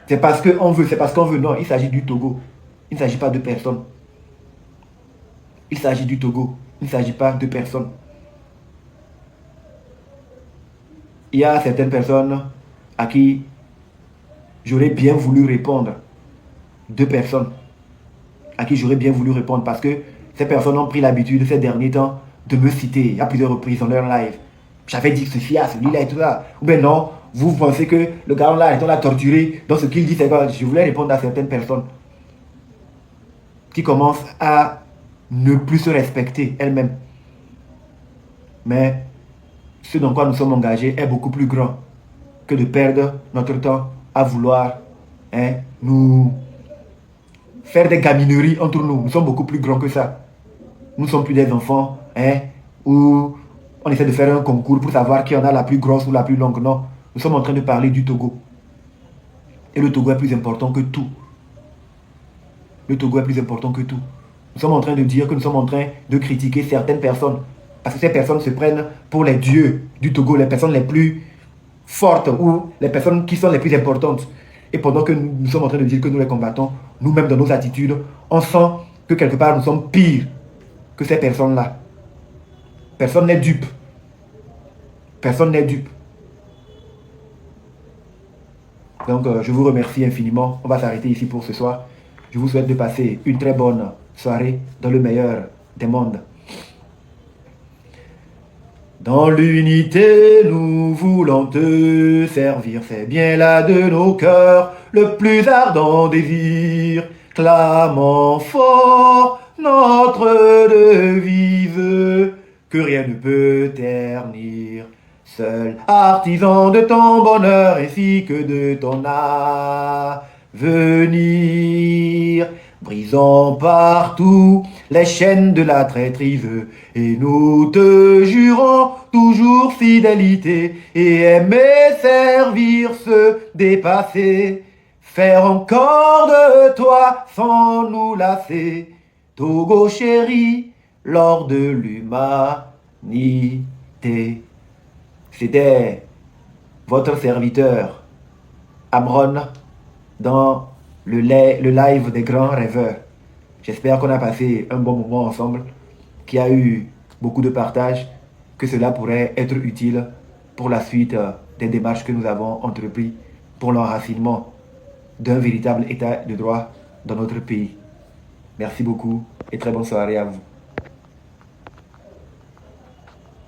C'est parce qu'on veut, c'est parce qu'on veut. Non, il s'agit du Togo. Il ne s'agit pas de personne. Il s'agit du Togo. Il ne s'agit pas de personne. Il y a certaines personnes à qui j'aurais bien voulu répondre. Deux personnes à qui j'aurais bien voulu répondre parce que ces personnes ont pris l'habitude ces derniers temps de me citer à plusieurs reprises dans leur live. J'avais dit ceci à celui-là et tout ça. Ou bien non, vous pensez que le gars là, on l'a torturé. Donc ce qu'il dit, c'est quoi? Je voulais répondre à certaines personnes qui commencent à ne plus se respecter elles-mêmes. Mais ce dans quoi nous sommes engagés est beaucoup plus grand que de perdre notre temps à vouloir nous faire des gamineries entre nous. Nous sommes beaucoup plus grands que ça. Nous ne sommes plus des enfants où on essaie de faire un concours pour savoir qui en a la plus grosse ou la plus longue. Non, nous sommes en train de parler du Togo. Et le Togo est plus important que tout. Le Togo est plus important que tout. Nous sommes en train de dire que nous sommes en train de critiquer certaines personnes. Parce que ces personnes se prennent pour les dieux du Togo, les personnes les plus fortes ou les personnes qui sont les plus importantes. Et pendant que nous sommes en train de dire que nous les combattons, nous-mêmes dans nos attitudes, on sent que quelque part nous sommes pires que ces personnes-là. Personne n'est dupe. Personne n'est dupe. Donc je vous remercie infiniment. On va s'arrêter ici pour ce soir. Je vous souhaite de passer une très bonne soirée dans le meilleur des mondes. Dans l'unité, nous voulons te servir, c'est bien là de nos cœurs le plus ardent désir. Clamant fort notre devise, que rien ne peut ternir. Seul artisan de ton bonheur ainsi que de ton avenir. Brisons partout les chaînes de la traîtrise et nous te jurons toujours fidélité et aimer, servir, se dépasser, faire encore de toi sans nous lasser. Togo chéri, lors de l'humanité. C'était votre serviteur Amron dans le live des grands rêveurs. J'espère qu'on a passé un bon moment ensemble, qu'il y a eu beaucoup de partage, que cela pourrait être utile pour la suite des démarches que nous avons entreprises pour l'enracinement d'un véritable état de droit dans notre pays. Merci beaucoup et très bonne soirée à vous.